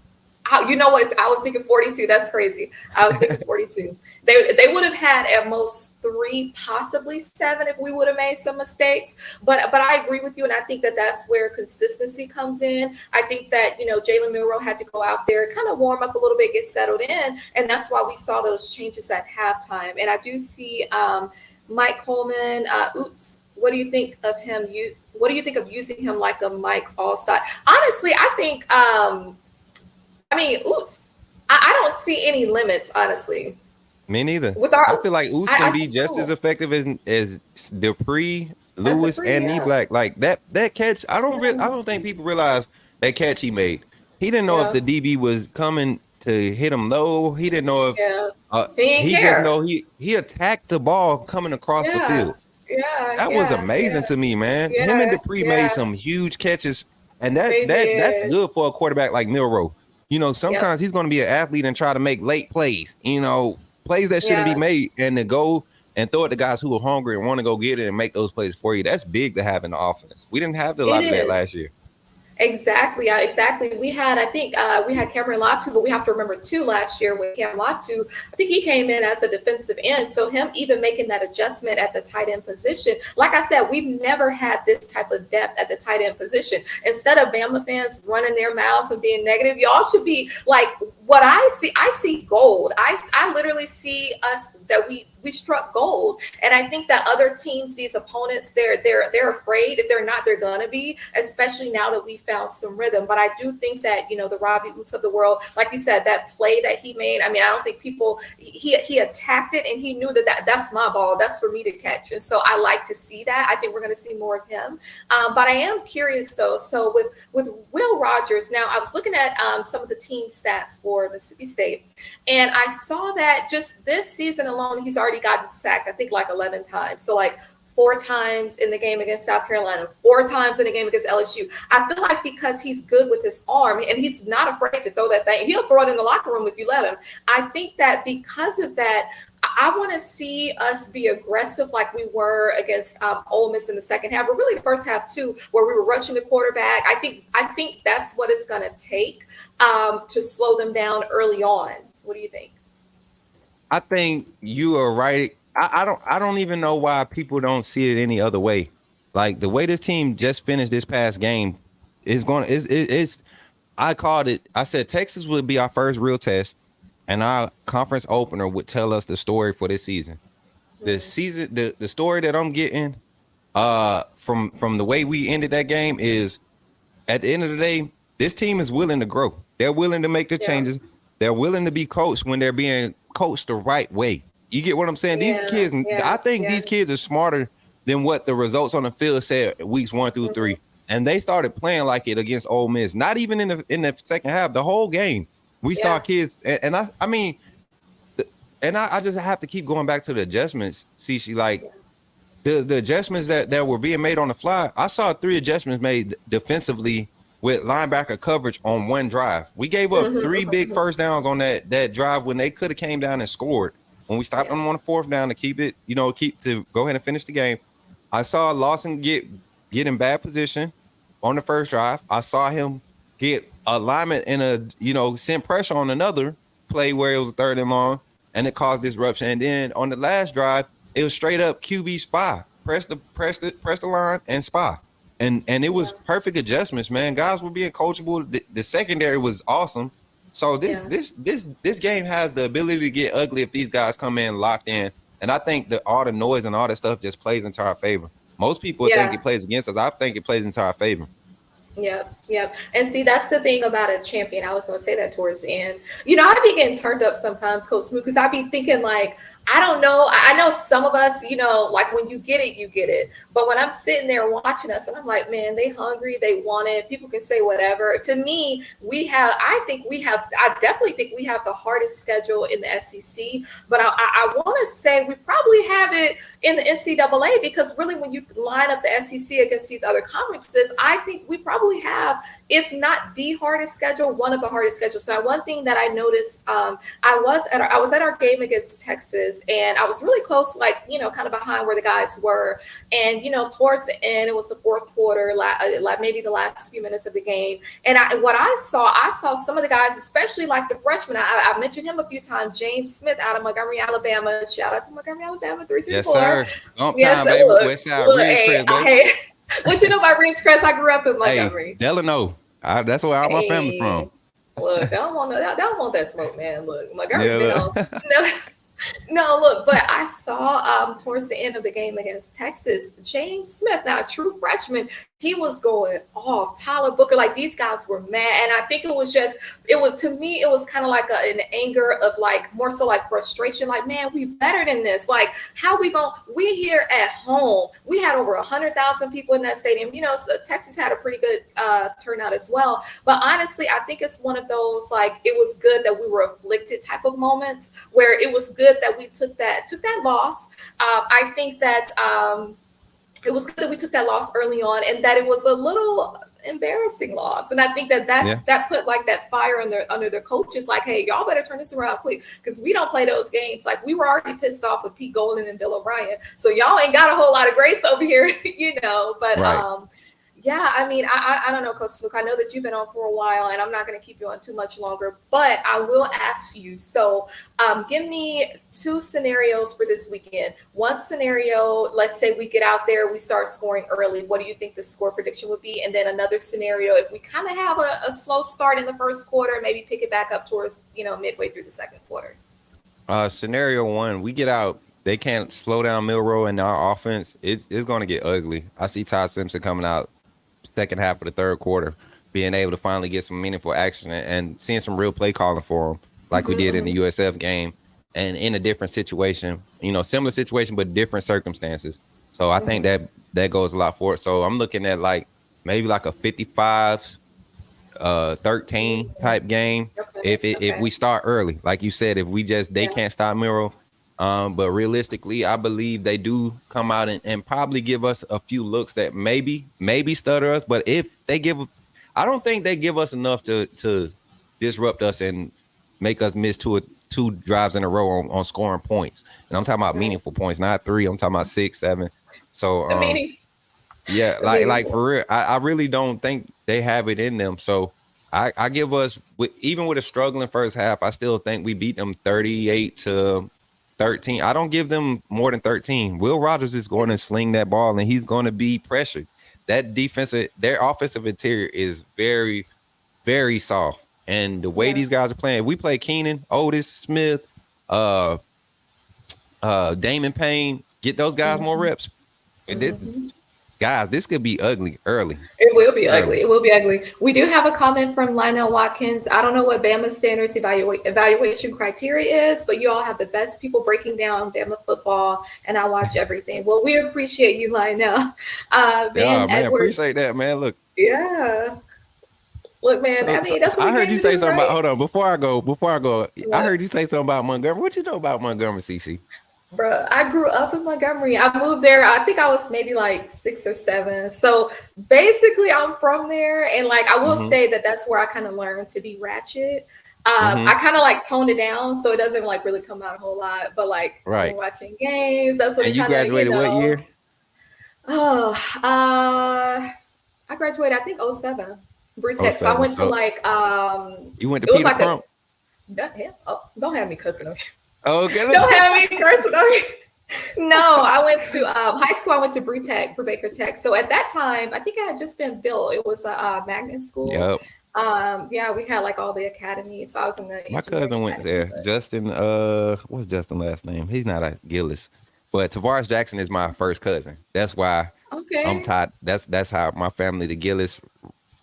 Speaker 2: You know what? I was thinking 42. That's crazy. I was thinking 42. They would have had at most 3, possibly 7, if we would have made some mistakes. But I agree with you, and I think that that's where consistency comes in. I think that Jalen Milroe had to go out there, kind of warm up a little bit, get settled in, and that's why we saw those changes at halftime. And I do see Mike Coleman. What do you think of him? What do you think of using him like a Mike Allstott? Honestly, I think. I don't see any limits, honestly.
Speaker 3: Me neither. I feel like Oots can be just as effective as Dupree, Lewis, and Neblack. Like that catch, I don't think people realize that catch he made. He didn't know if the DB was coming to hit him low. He didn't know if he didn't know he attacked the ball coming across the field. That was amazing to me, man. Him and Dupree made some huge catches, and that's good for a quarterback like Milroe. Sometimes he's going to be an athlete and try to make late plays, plays that shouldn't be made, and to go and throw it to guys who are hungry and want to go get it and make those plays for you. That's big to have in the offense. We didn't have a lot of that last year.
Speaker 2: Exactly. We had Cameron Latu, but we have to remember too, last year with Cam Latu, I think he came in as a defensive end. So him even making that adjustment at the tight end position, like I said, we've never had this type of depth at the tight end position. Instead of Bama fans running their mouths and being negative, y'all should be like, what I see gold. I literally see us that we struck gold. And I think that other teams, these opponents, they're afraid. If they're not, they're gonna be, especially now that we found some rhythm. But I do think that, the Robbie Oots of the world, like you said, that play that he made, I mean, I don't think he attacked it, and he knew that's my ball. That's for me to catch. And so I like to see that. I think we're gonna see more of him. But I am curious though. So with Will Rogers, now I was looking at some of the team stats for Mississippi State, and I saw that just this season alone, he's already gotten sacked, I think like 11 times. So like 4 times in the game against South Carolina, 4 times in the game against LSU. I feel like because he's good with his arm and he's not afraid to throw that thing, he'll throw it in the locker room if you let him. I think that because of that, I want to see us be aggressive like we were against Ole Miss in the second half, or really the first half too, where we were rushing the quarterback. I think that's what it's going to take to slow them down early on. What do you think?
Speaker 3: I think you are right. I don't even know why people don't see it any other way. Like the way this team just finished this past game I called it. I said Texas would be our first real test, and our conference opener would tell us the story for this season. The story that I'm getting from the way we ended that game is, at the end of the day, this team is willing to grow. They're willing to make the changes. They're willing to be coached when they're being coached the right way. You get what I'm saying? These kids, I think these kids are smarter than what the results on the field said weeks 1 through 3. And they started playing like it against Ole Miss. Not even in the second half, the whole game. We saw kids, and I mean, and I just have to keep going back to the adjustments. Like the adjustments that were being made on the fly. I saw 3 adjustments made defensively with linebacker coverage on one drive. We gave up 3 big first downs on that drive when they could have came down and scored. When we stopped them on the 4th down to keep to go ahead and finish the game. I saw Lawson get in bad position on the first drive. I saw him get alignment in send pressure on another play where it was 3rd and long, and it caused disruption. And then on the last drive, it was straight up QB spy. Press the line and spy. And it was perfect adjustments, man. Guys were being coachable. The secondary was awesome. So this game has the ability to get ugly if these guys come in locked in. And I think that all the noise and all that stuff just plays into our favor. Most people think it plays against us. I think it plays into our favor.
Speaker 2: Yep. And see, that's the thing about a champion. I was going to say that towards the end. I be getting turned up sometimes, Coach Smooth, because I be thinking like, I don't know. I know some of us, like when you get it, you get it. But when I'm sitting there watching us and I'm like, man, they hungry, they want it. People can say whatever. To me, I definitely think we have the hardest schedule in the SEC. But I want to say we probably have it in the NCAA, because really when you line up the SEC against these other conferences, I think we probably have, if not the hardest schedule, one of the hardest schedules. Now, one thing that I noticed, I was at our game against Texas, and I was really close, like, kind of behind where the guys were. And, towards the end, it was the 4th quarter, like maybe the last few minutes of the game. And I saw some of the guys, especially like the freshman. I mentioned him a few times, James Smith out of Montgomery, Alabama. Shout out to Montgomery, Alabama, 334.
Speaker 3: Yes, sir. Yes, baby. West Side,
Speaker 2: what you know about Ridgecrest? I grew up in Montgomery.
Speaker 3: Hey, Delano. That's where all my family from.
Speaker 2: Look, they don't want that smoke, man. Look, Montgomery, No, look, but I saw towards the end of the game against Texas, James Smith, now a true freshman, he was going off. Tyler Booker, like these guys were mad. And I think to me, it was kind of like an anger of like, more so like frustration. Like, man, we better than this. Like, how we here at home, we had over 100,000 people in that stadium. So Texas had a pretty good turnout as well. But honestly, I think it's one of those, like, it was good that we were afflicted type of moments where it was good that we took that loss. I think that, it was good that we took that loss early on, and that it was a little embarrassing loss. And I think that put like that fire under their coaches, like, hey, y'all better turn this around quick, because we don't play those games. Like, we were already pissed off with Pete Golden and Bill O'Brien, so y'all ain't got a whole lot of grace over here, But right. I mean, I don't know, Coach Luke. I know that you've been on for a while, and I'm not going to keep you on too much longer, but I will ask you. So give me 2 scenarios for this weekend. One scenario, let's say we get out there, we start scoring early. What do you think the score prediction would be? And then another scenario, if we kind of have a slow start in the first quarter, maybe pick it back up towards, midway through the second quarter.
Speaker 3: Scenario 1, we get out. They can't slow down Milroe and our offense. It's going to get ugly. I see Todd Simpson coming out second half of the 3rd quarter, being able to finally get some meaningful action and seeing some real play calling for him, like we did in the USF game, and in a different situation, similar situation, but different circumstances. So I think that goes a lot for it. So I'm looking at like maybe like a 55-13 type game. If we start early, like you said, if we they can't stop Milroe. But realistically, I believe they do come out and probably give us a few looks that maybe stutter us. But if they I don't think they give us enough to disrupt us and make us miss two drives in a row on scoring points. And I'm talking about meaningful points, not 3. I'm talking about 6, 7. So, like for real, I really don't think they have it in them. So I give us, even with a struggling first half, I still think we beat them 38-13. I don't give them more than 13. Will Rogers is going to sling that ball, and he's going to be pressured. Their offensive interior is very, very soft. And the way these guys are playing, if we play Keenan, Otis, Smith, Damon Payne, get those guys more reps. And Guys, this could be ugly early.
Speaker 2: It will be
Speaker 3: Early.
Speaker 2: ugly. It will be ugly. We do have a comment from Lionel Watkins. I don't know what Bama standards evaluation criteria is, but you all have the best people breaking down Bama football, and I watch everything. Well, we appreciate you, Lionel.
Speaker 3: Yeah,
Speaker 2: Van
Speaker 3: man,
Speaker 2: Edwards.
Speaker 3: appreciate that, man. Look,
Speaker 2: Yeah. Look, man. I mean, that's what
Speaker 3: I
Speaker 2: we
Speaker 3: heard
Speaker 2: came
Speaker 3: you
Speaker 2: to
Speaker 3: say
Speaker 2: do,
Speaker 3: something
Speaker 2: right?
Speaker 3: about. Hold on, before I go, I
Speaker 2: What?
Speaker 3: heard you say something about Montgomery. What you know about Montgomery, CC?
Speaker 2: Bro, I grew up in Montgomery. I moved there. I think I was maybe like 6 or 7. So basically, I'm from there, and like I will
Speaker 3: Mm-hmm.
Speaker 2: say that that's where I kind of learned to be ratchet.
Speaker 3: Mm-hmm.
Speaker 2: I kind of like toned it down, so it doesn't like really come out a whole lot. But like when
Speaker 3: Right.
Speaker 2: watching games, that's what
Speaker 3: And
Speaker 2: it
Speaker 3: you
Speaker 2: kind of
Speaker 3: graduated what year?
Speaker 2: Oh, I graduated I think '07,
Speaker 3: Oh
Speaker 2: Brutech. So I
Speaker 3: seven.
Speaker 2: went to
Speaker 3: So
Speaker 2: like
Speaker 3: you went to
Speaker 2: it was
Speaker 3: Peter
Speaker 2: like a
Speaker 3: Crump.
Speaker 2: don't have me cussing on
Speaker 3: Oh, okay.
Speaker 2: Don't have me cursing. Okay. No, I went to high school. I went to Brutech, Brubaker Tech. So at that time, I think I had just been built. It was a magnet school.
Speaker 3: Yep.
Speaker 2: Yeah, we had like all the academies. So I was in the
Speaker 3: My
Speaker 2: engineering
Speaker 3: cousin went
Speaker 2: academy.
Speaker 3: there. Justin, what's Justin's last name? He's not a Gillis. But Tavares Jackson is my first cousin. That's why I'm
Speaker 2: Okay.
Speaker 3: tied. That's how my family, the Gillis,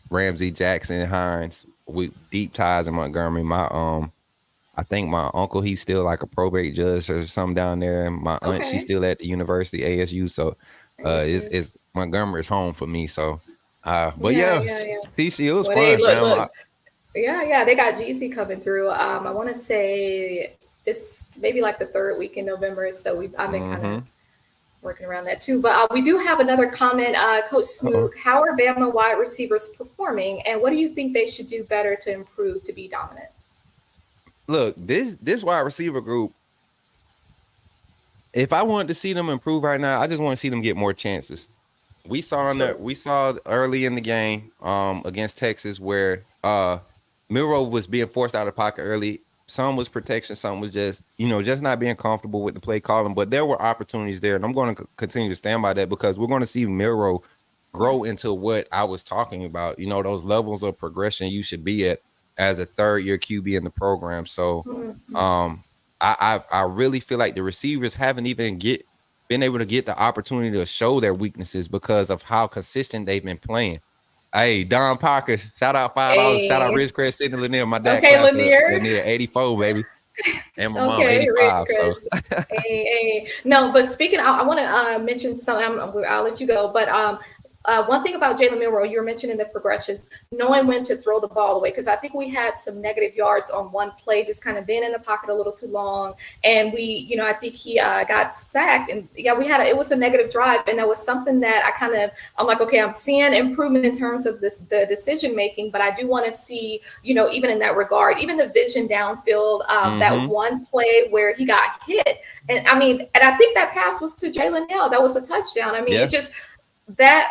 Speaker 3: Ramsey, Jackson, Hines, we deep ties in Montgomery. I think my uncle, he's still like a probate judge or something down there. And my aunt, she's
Speaker 2: Okay.
Speaker 3: still at the university, ASU. So
Speaker 2: Yes,
Speaker 3: it's
Speaker 2: yes.
Speaker 3: Montgomery's home for me. So but
Speaker 2: Yeah,
Speaker 3: yeah,
Speaker 2: yeah, yeah.
Speaker 3: TC, it was
Speaker 2: Well, they
Speaker 3: fun,
Speaker 2: look,
Speaker 3: man.
Speaker 2: look. Yeah, yeah. They got GC coming through. I want to say it's maybe like the third week in November. So I've been kind
Speaker 3: Mm-hmm.
Speaker 2: of working around that too. But we do have another comment, Coach
Speaker 3: Uh-oh.
Speaker 2: Smook. How are Bama wide receivers performing, and what do you think they should do better to improve to be dominant?
Speaker 3: Look, this wide receiver group, if I wanted to see them improve right now, I just want to see them get more chances.
Speaker 2: True.
Speaker 3: We saw early in the game against Texas where Milroe was being forced out of the pocket early. Some was protection, some was just, just not being comfortable with the play calling. But there were opportunities there, and I'm going to continue to stand by that because we're going to see Milroe grow into what I was talking about. Those levels of progression you should be at as a third year QB in the program. So
Speaker 2: Mhm.
Speaker 3: um, I really feel like the receivers haven't even been able to get the opportunity to show their weaknesses because of how consistent they've been playing. Hey, Don Parker, shout out $5. Shout out
Speaker 2: Hey.
Speaker 3: Ridgecrest, Sidney Lanier. My dad
Speaker 2: Okay,
Speaker 3: class of
Speaker 2: Lanier.
Speaker 3: Lanier 84, baby. And my mom
Speaker 2: Okay, Rich
Speaker 3: 85. So
Speaker 2: Chris. Hey, hey. No, but speaking, I want to mention something. I'll let you go. But one thing about Jalen Milroe, you were mentioning the progressions, knowing when to throw the ball away. Because I think we had some negative yards on one play, just kind of being in the pocket a little too long. And I think he got sacked. And yeah, it was a negative drive. And that was something that I'm like, okay, I'm seeing improvement in terms of the decision making, but I do want to see, even in that regard, even the vision downfield, that
Speaker 3: mm-hmm.
Speaker 2: one play where he got hit. And I think that pass was to Jalen Hill. That was a touchdown. I mean,
Speaker 3: Yeah.
Speaker 2: it's just that,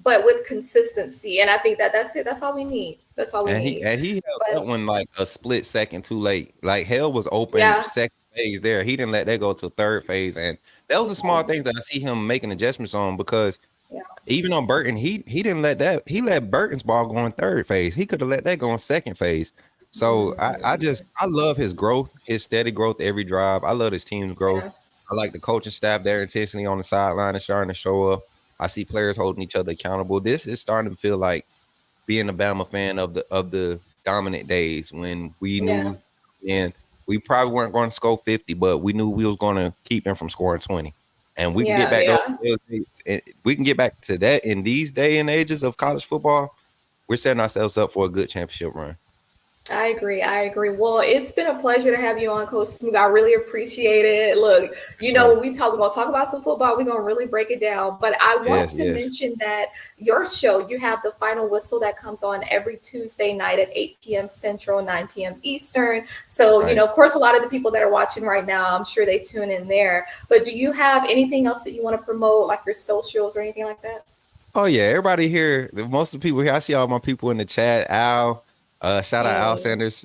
Speaker 2: but with consistency. And I think that's it. That's all we need. That's all we
Speaker 3: And he
Speaker 2: need.
Speaker 3: and he held that
Speaker 2: But
Speaker 3: one like a split second too late. Like hell was open
Speaker 2: yeah,
Speaker 3: second phase there. He didn't let that go to third phase. And that was a small thing that I see him making adjustments on because
Speaker 2: yeah.
Speaker 3: even on Burton, he didn't let that. He let Burton's ball go in third phase. He could have let that go in second phase. So I love his growth, his steady growth every drive. I love his team's growth.
Speaker 2: Yeah.
Speaker 3: I like the coaching staff there intentionally on the sideline and starting to show up. I see players holding each other accountable. This is starting to feel like being a Bama fan of the dominant days when we
Speaker 2: Yeah.
Speaker 3: knew and we probably weren't going to score 50, but we knew we was going to keep them from scoring 20. And we can get
Speaker 2: Yeah.
Speaker 3: back
Speaker 2: Yeah.
Speaker 3: we can get back to that in these day and ages of college football. We're setting ourselves up for a good championship run.
Speaker 2: I agree. I agree. Well, it's been a pleasure to have you on, Coach Smook. I really appreciate it. Look,
Speaker 3: Sure.
Speaker 2: when we're going to talk about some football, we're going to really break it down. But I want
Speaker 3: Yes,
Speaker 2: to
Speaker 3: yes.
Speaker 2: mention that your show, you have the final whistle that comes on every Tuesday night at 8 p.m. Central, 9 p.m. Eastern. So,
Speaker 3: Right.
Speaker 2: of course, a lot of the people that are watching right now, I'm sure they tune in there. But do you have anything else that you want to promote, like your socials or anything like that?
Speaker 3: Oh yeah, everybody here, most of the people here, I see all my people in the chat. Al, shout out Al
Speaker 2: Hey.
Speaker 3: Sanders,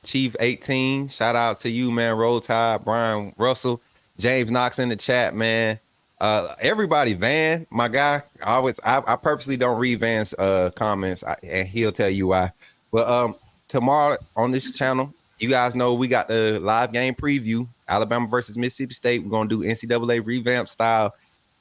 Speaker 3: Chief 18. Shout out to you, man. Roll Tide, Brian Russell, James Knox in the chat, man. Everybody, Van, my guy. I purposely don't read Van's comments, and he'll tell you why. But tomorrow on this channel, you guys know we got the live game preview, Alabama versus Mississippi State. We're gonna do NCAA revamp style.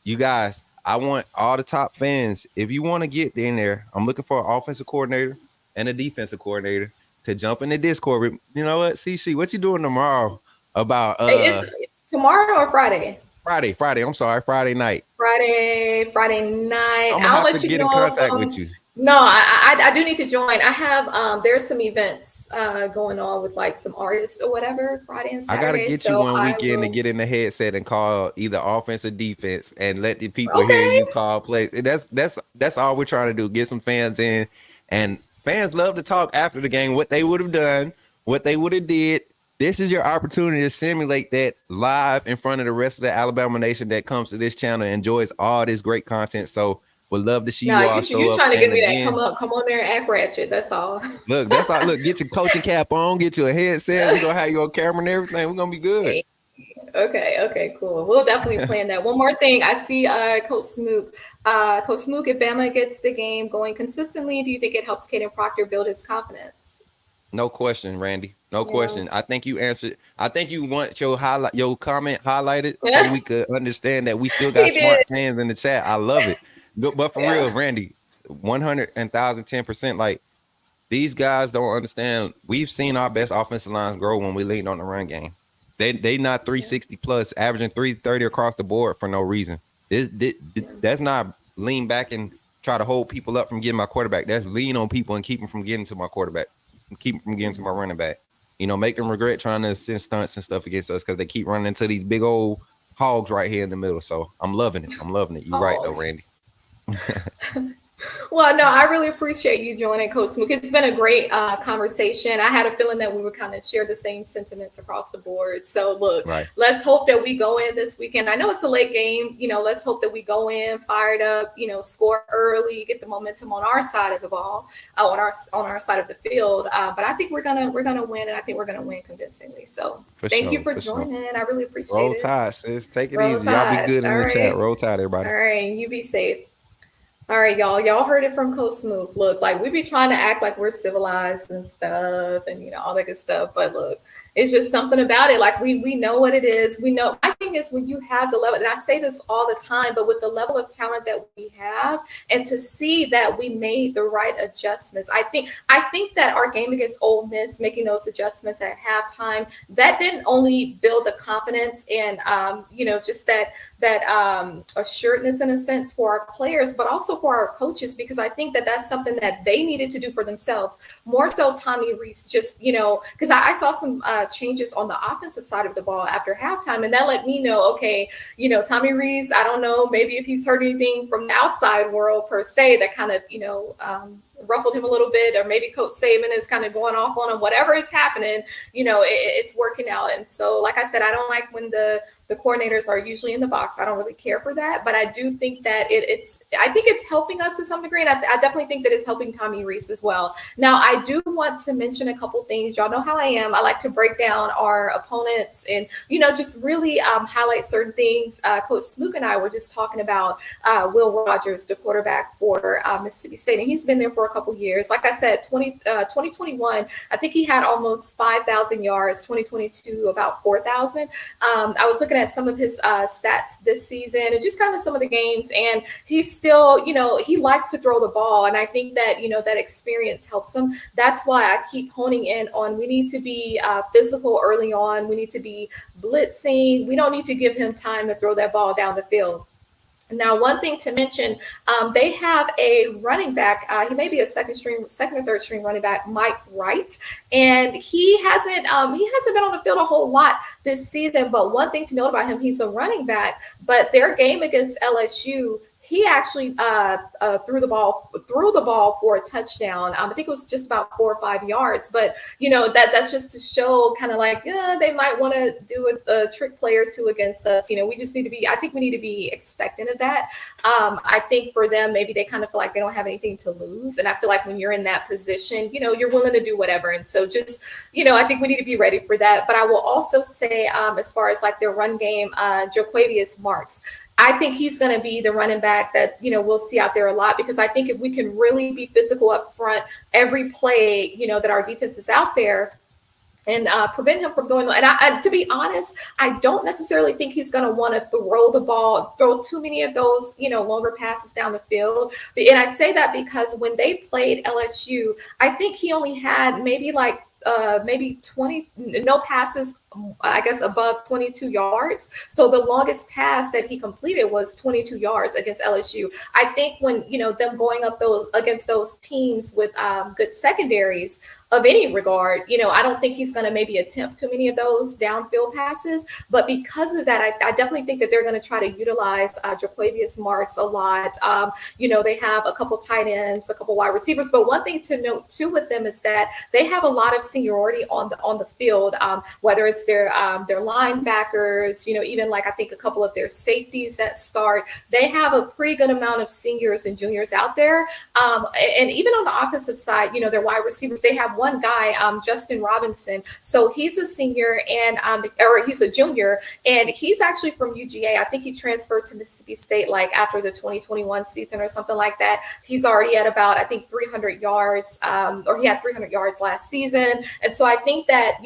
Speaker 3: You guys, I want all the top fans, if you want to get in there, I'm looking for an offensive coordinator and a defensive coordinator to jump in the Discord. You know what, CC, what you doing tomorrow about
Speaker 2: It's tomorrow or Friday?
Speaker 3: Friday. I'm sorry, Friday night.
Speaker 2: Friday night.
Speaker 3: I'm gonna
Speaker 2: I'll
Speaker 3: have
Speaker 2: let
Speaker 3: to
Speaker 2: you
Speaker 3: get
Speaker 2: know.
Speaker 3: in contact with you.
Speaker 2: No, I do need to join. I have there's some events going on with like some artists or whatever Friday and
Speaker 3: I gotta
Speaker 2: Saturday.
Speaker 3: get you
Speaker 2: So
Speaker 3: one
Speaker 2: I
Speaker 3: weekend to
Speaker 2: will.
Speaker 3: get in the headset and call either offense or defense and let the people hear
Speaker 2: Okay.
Speaker 3: you call plays. That's all we're trying to do. Get some fans in, and fans love to talk after the game, what they would have done, what they would have did. This is your opportunity to simulate that live in front of the rest of the Alabama nation that comes to this channel and enjoys all this great content. So we'd love to see
Speaker 2: Nah,
Speaker 3: you all show
Speaker 2: you
Speaker 3: up.
Speaker 2: trying to
Speaker 3: And
Speaker 2: get me that
Speaker 3: again,
Speaker 2: come on there and act ratchet. That's all.
Speaker 3: look, that's all. Look, get your coaching cap on, get you a headset. We're gonna have you on camera and everything. We're gonna be good.
Speaker 2: Okay, cool. We'll definitely plan that. One more thing, I see Coach Smook. Coach Smook, if Bama gets the game going consistently, do you think it helps Caden Proctor build his confidence?
Speaker 3: No question, Randy. No question. I think you answered. I think you want your comment highlighted so we could understand that we still got smart fans in the chat. I love it. But for real, Randy, 110%. Like, these guys don't understand. We've seen our best offensive lines grow when we leaned on the run game. They not 360 plus, averaging 330 across the board for no reason. That's not lean back and try to hold people up from getting my quarterback. That's lean on people and keep them from getting to my quarterback, and keep them from getting to my running back. You know, make them regret trying to send stunts and stuff against us because they keep running into these big old hogs right here in the middle. So I'm loving it. You're right though, Randy.
Speaker 2: Well, no, I really appreciate you joining, Coach Smook. It's been a great conversation. I had a feeling that we would kind of share the same sentiments across the board. So, look, let's hope that we go in this weekend. I know it's a late game. You know, let's hope that we go in fired up. You know, score early, get the momentum on our side of the ball, on our side of the field. But I think we're gonna win, and I think we're gonna win convincingly. So, thank you for joining. I really appreciate it.
Speaker 3: Roll Tide, sis. Take it
Speaker 2: Roll
Speaker 3: easy.
Speaker 2: Tide.
Speaker 3: Y'all be good in the chat. Roll Tide, everybody.
Speaker 2: All right, you be safe. All right, y'all. Y'all heard it from Coach Smook. Look, like we be trying to act like we're civilized and stuff, and all that good stuff. But look, it's just something about it. Like we know what it is. We know. I think it's when you have the level, and I say this all the time, but with the level of talent that we have, and to see that we made the right adjustments. I think that our game against Ole Miss, making those adjustments at halftime, that didn't only build the confidence and just that assuredness in a sense for our players, but also for our coaches, because I think that that's something that they needed to do for themselves. More so Tommy Rees, just, because I saw some changes on the offensive side of the ball after halftime, and that let me know, okay, Tommy Rees, I don't know, maybe if he's heard anything from the outside world per se that kind of, ruffled him a little bit, or maybe Coach Saban is kind of going off on him, whatever is happening, it's working out. And so, like I said, I don't like when the coordinators are usually in the box. I don't really care for that, but I do think that I think it's helping us to some degree. And I definitely think that it's helping Tommy Rees as well. Now, I do want to mention a couple things. Y'all know how I am. I like to break down our opponents and, just really highlight certain things. Coach Smook and I were just talking about Will Rogers, the quarterback for Mississippi State. And he's been there for a couple years. Like I said, 2021, I think he had almost 5,000 yards, 2022, about 4,000. I was looking at some of his stats this season and just kind of some of the games, and he's still, he likes to throw the ball, and I think that that experience helps him. That's why I keep honing in on we need to be physical early on. We need to be blitzing. We don't need to give him time to throw that ball down the field. Now, one thing to mention, they have a running back. He may be a second or third string running back, Mike Wright, and he hasn't been on the field a whole lot this season. But one thing to note about him, he's a running back. But their game against LSU, he actually threw the ball for a touchdown. I think it was just about 4 or 5 yards. But that's just to show kind of like they might want to do a trick play or two against us. We just need to be. I think we need to be expectant of that. I think for them, maybe they kind of feel like they don't have anything to lose, and I feel like when you're in that position, you're willing to do whatever. And so just I think we need to be ready for that. But I will also say, as far as like their run game, Joquavius Marks, I think he's going to be the running back that, we'll see out there a lot, because I think if we can really be physical up front, every play, that our defense is out there, and prevent him from throwing. And to be honest, I don't necessarily think he's going to want to throw the ball, throw too many of those, longer passes down the field. And I say that because when they played LSU, I think he only had maybe 20, no passes, I guess, above 22 yards. So the longest pass that he completed was 22 yards against LSU. I think when, them going up against those teams with good secondaries of any regard, I don't think he's going to maybe attempt too many of those downfield passes. But because of that, I definitely think that they're going to try to utilize Jaquavius Marks a lot. They have a couple tight ends, a couple wide receivers. But one thing to note too with them is that they have a lot of seniority on the field, whether it's their linebackers, even like I think a couple of their safeties that start. They have a pretty good amount of seniors and juniors out there. And even on the offensive side, their wide receivers, they have one guy, Justin Robinson. So he's a senior or he's a junior, and he's actually from UGA. I think he transferred to Mississippi State like after the 2021 season or something like that. He's already at about, I think, 300 yards, or he had 300 yards last season. And so I think that,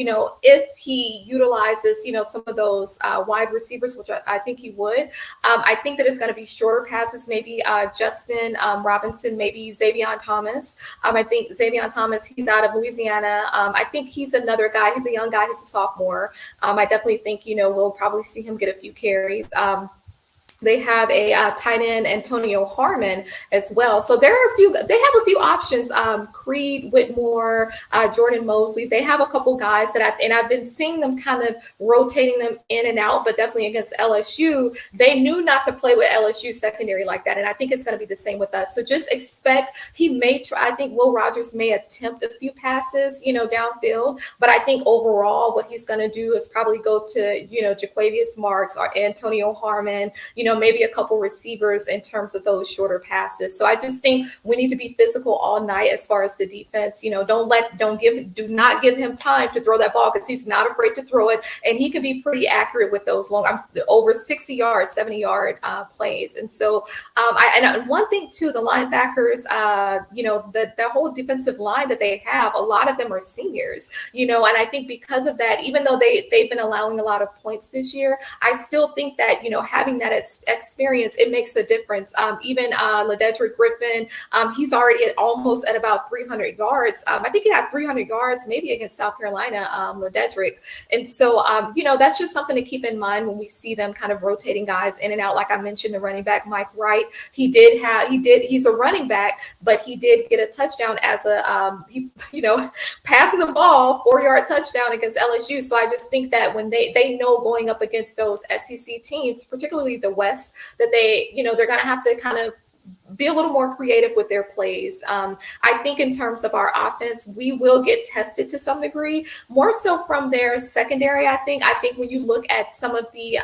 Speaker 2: if he utilizes, some of those wide receivers, which I think he would, I think that it's going to be shorter passes, maybe Justin Robinson, maybe Xavier Thomas. I think Xavier Thomas, he's out of Louisiana. I think he's another guy. He's a young guy. He's a sophomore. I definitely think, we'll probably see him get a few carries. They have a tight end, Antonio Harmon, as well. So they have a few options. Creed Whitmore, Jordan Mosley. They have a couple guys I've been seeing them kind of rotating them in and out, but definitely against LSU, they knew not to play with LSU secondary like that. And I think it's going to be the same with us. So just expect he may try. I think Will Rogers may attempt a few passes, downfield, but I think overall what he's going to do is probably go to, Jaquavius Marks or Antonio Harmon, maybe a couple receivers in terms of those shorter passes. So I just think we need to be physical all night as far as the defense. Do not give him time to throw that ball, because he's not afraid to throw it, and he can be pretty accurate with those long, over 60 yards, 70-yard plays. And so, and one thing too, the linebackers, the whole defensive line that they have, a lot of them are seniors. And I think because of that, even though they've been allowing a lot of points this year, I still think that having that experience, it makes a difference. Even LaDedrick Griffin, he's already almost at about 300 yards. I think he had 300 yards maybe against South Carolina, LaDedrick. And so, that's just something to keep in mind when we see them kind of rotating guys in and out. Like I mentioned, the running back, Mike Wright, he's a running back, but he did get a touchdown as passing the ball, 4-yard touchdown against LSU. So I just think that when they know going up against those SEC teams, particularly the West, that they're going to have to kind of be a little more creative with their plays. I think in terms of our offense, we will get tested to some degree, more so from their secondary. I think when you look at some of the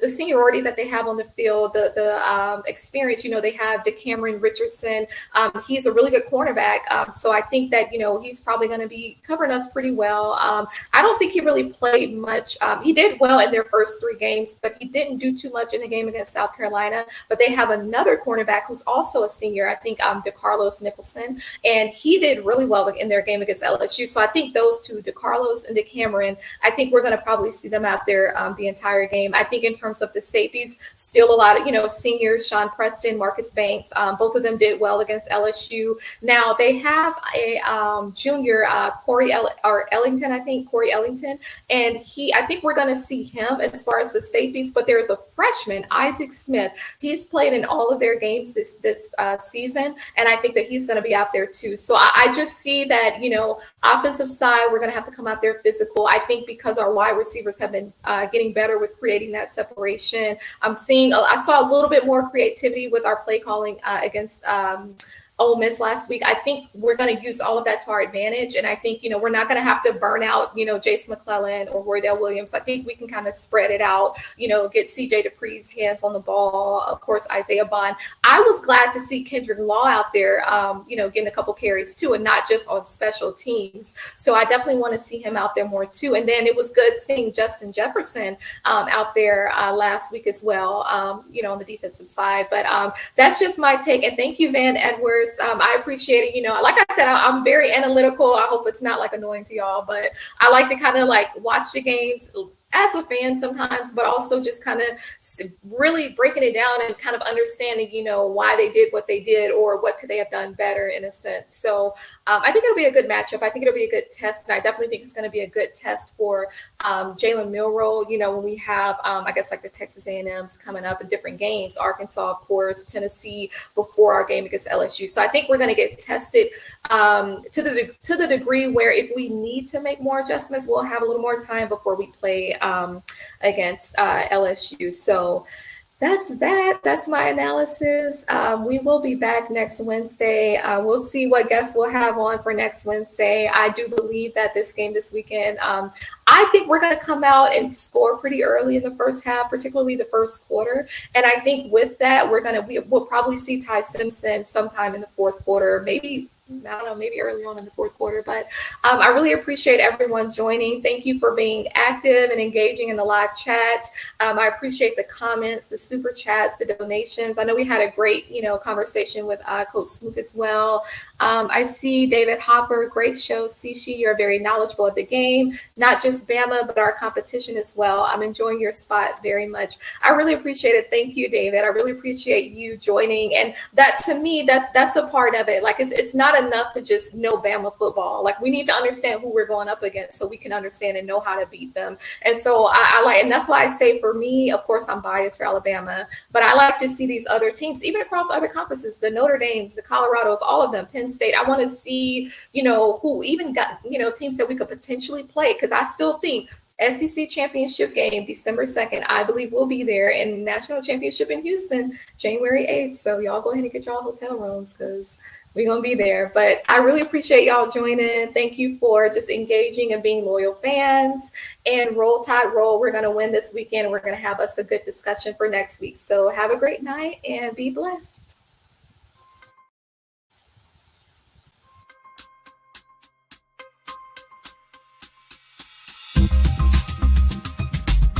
Speaker 2: seniority that they have on the field, the experience, they have DeCameron Richardson. He's a really good cornerback. So I think that, he's probably going to be covering us pretty well. I don't think he really played much. He did well in their first 3 games, but he didn't do too much in the game against South Carolina. But they have another cornerback who's also a senior, I think, DeCarlos Nicholson, and he did really well in their game against LSU. So I think those two, DeCarlos and DeCameron, I think we're going to probably see them out there the entire game. I think in terms of the safeties, still a lot of, seniors, Sean Preston, Marcus Banks, both of them did well against LSU. Now they have a junior, Corey Ellington, and I think we're going to see him as far as the safeties, but there's a freshman, Isaac Smith. He's played in all of their games this season, and I think that he's going to be out there too. So I just see that, offensive side, we're going to have to come out there physical. I think because our wide receivers have been getting better with creating that separation. I saw a little bit more creativity with our play calling against Ole Miss last week. I think we're going to use all of that to our advantage. And I think, we're not going to have to burn out, Jace McClellan or Roydell Williams. I think we can kind of spread it out, get CJ Dupree's hands on the ball. Of course, Isaiah Bond. I was glad to see Kendrick Law out there, getting a couple carries too, and not just on special teams. So I definitely want to see him out there more too. And then it was good seeing Justin Jefferson out there last week as well, on the defensive side. But that's just my take. And thank you, Van Edwards, words. I appreciate it. You know, like I said, I'm very analytical. I hope it's not like annoying to y'all, but I like to kind of like watch the games as a fan sometimes, but also just kind of really breaking it down and kind of understanding, you know, why they did what they did or what could they have done better in a sense. So I think it'll be a good matchup. I think it'll be a good test. And I definitely think it's going to be a good test for Jalen Milroe. You know, when we have, I guess, like the Texas A&Ms coming up in different games, Arkansas, of course, Tennessee before our game against LSU. So I think we're going to get tested to the degree where if we need to make more adjustments, we'll have a little more time before we play against LSU. So that's that. That's my analysis. We will be back next Wednesday. We'll see what guests we'll have on for next Wednesday. I do believe that this game this weekend, I think we're going to come out and score pretty early in the first half, particularly the first quarter. And I think with that, we'll probably see Ty Simpson sometime in the fourth quarter, maybe. I don't know, maybe early on in the fourth quarter, but I really appreciate everyone joining. Thank you for being active and engaging in the live chat. I appreciate the comments, the super chats, the donations. I know we had a great, conversation with Coach Snoop as well. I see David Hopper, great show. Sishi, you're very knowledgeable of the game, not just Bama, but our competition as well. I'm enjoying your spot very much. I really appreciate it. Thank you, David. I really appreciate you joining. And that, to me, that's a part of it. Like, it's not enough to just know Bama football. Like, we need to understand who we're going up against so we can understand and know how to beat them. And so I like, and that's why I say for me, of course, I'm biased for Alabama, but I like to see these other teams, even across other conferences, the Notre Dames, the Colorados, all of them, Penn State. I want to see, who even got, teams that we could potentially play, because I still think SEC championship game, December 2nd, I believe we'll be there, and national championship in Houston, January 8th. So y'all go ahead and get y'all hotel rooms because we're going to be there. But I really appreciate y'all joining. Thank you for just engaging and being loyal fans. And roll tide roll. We're going to win this weekend. We're going to have us a good discussion for next week. So have a great night and be blessed.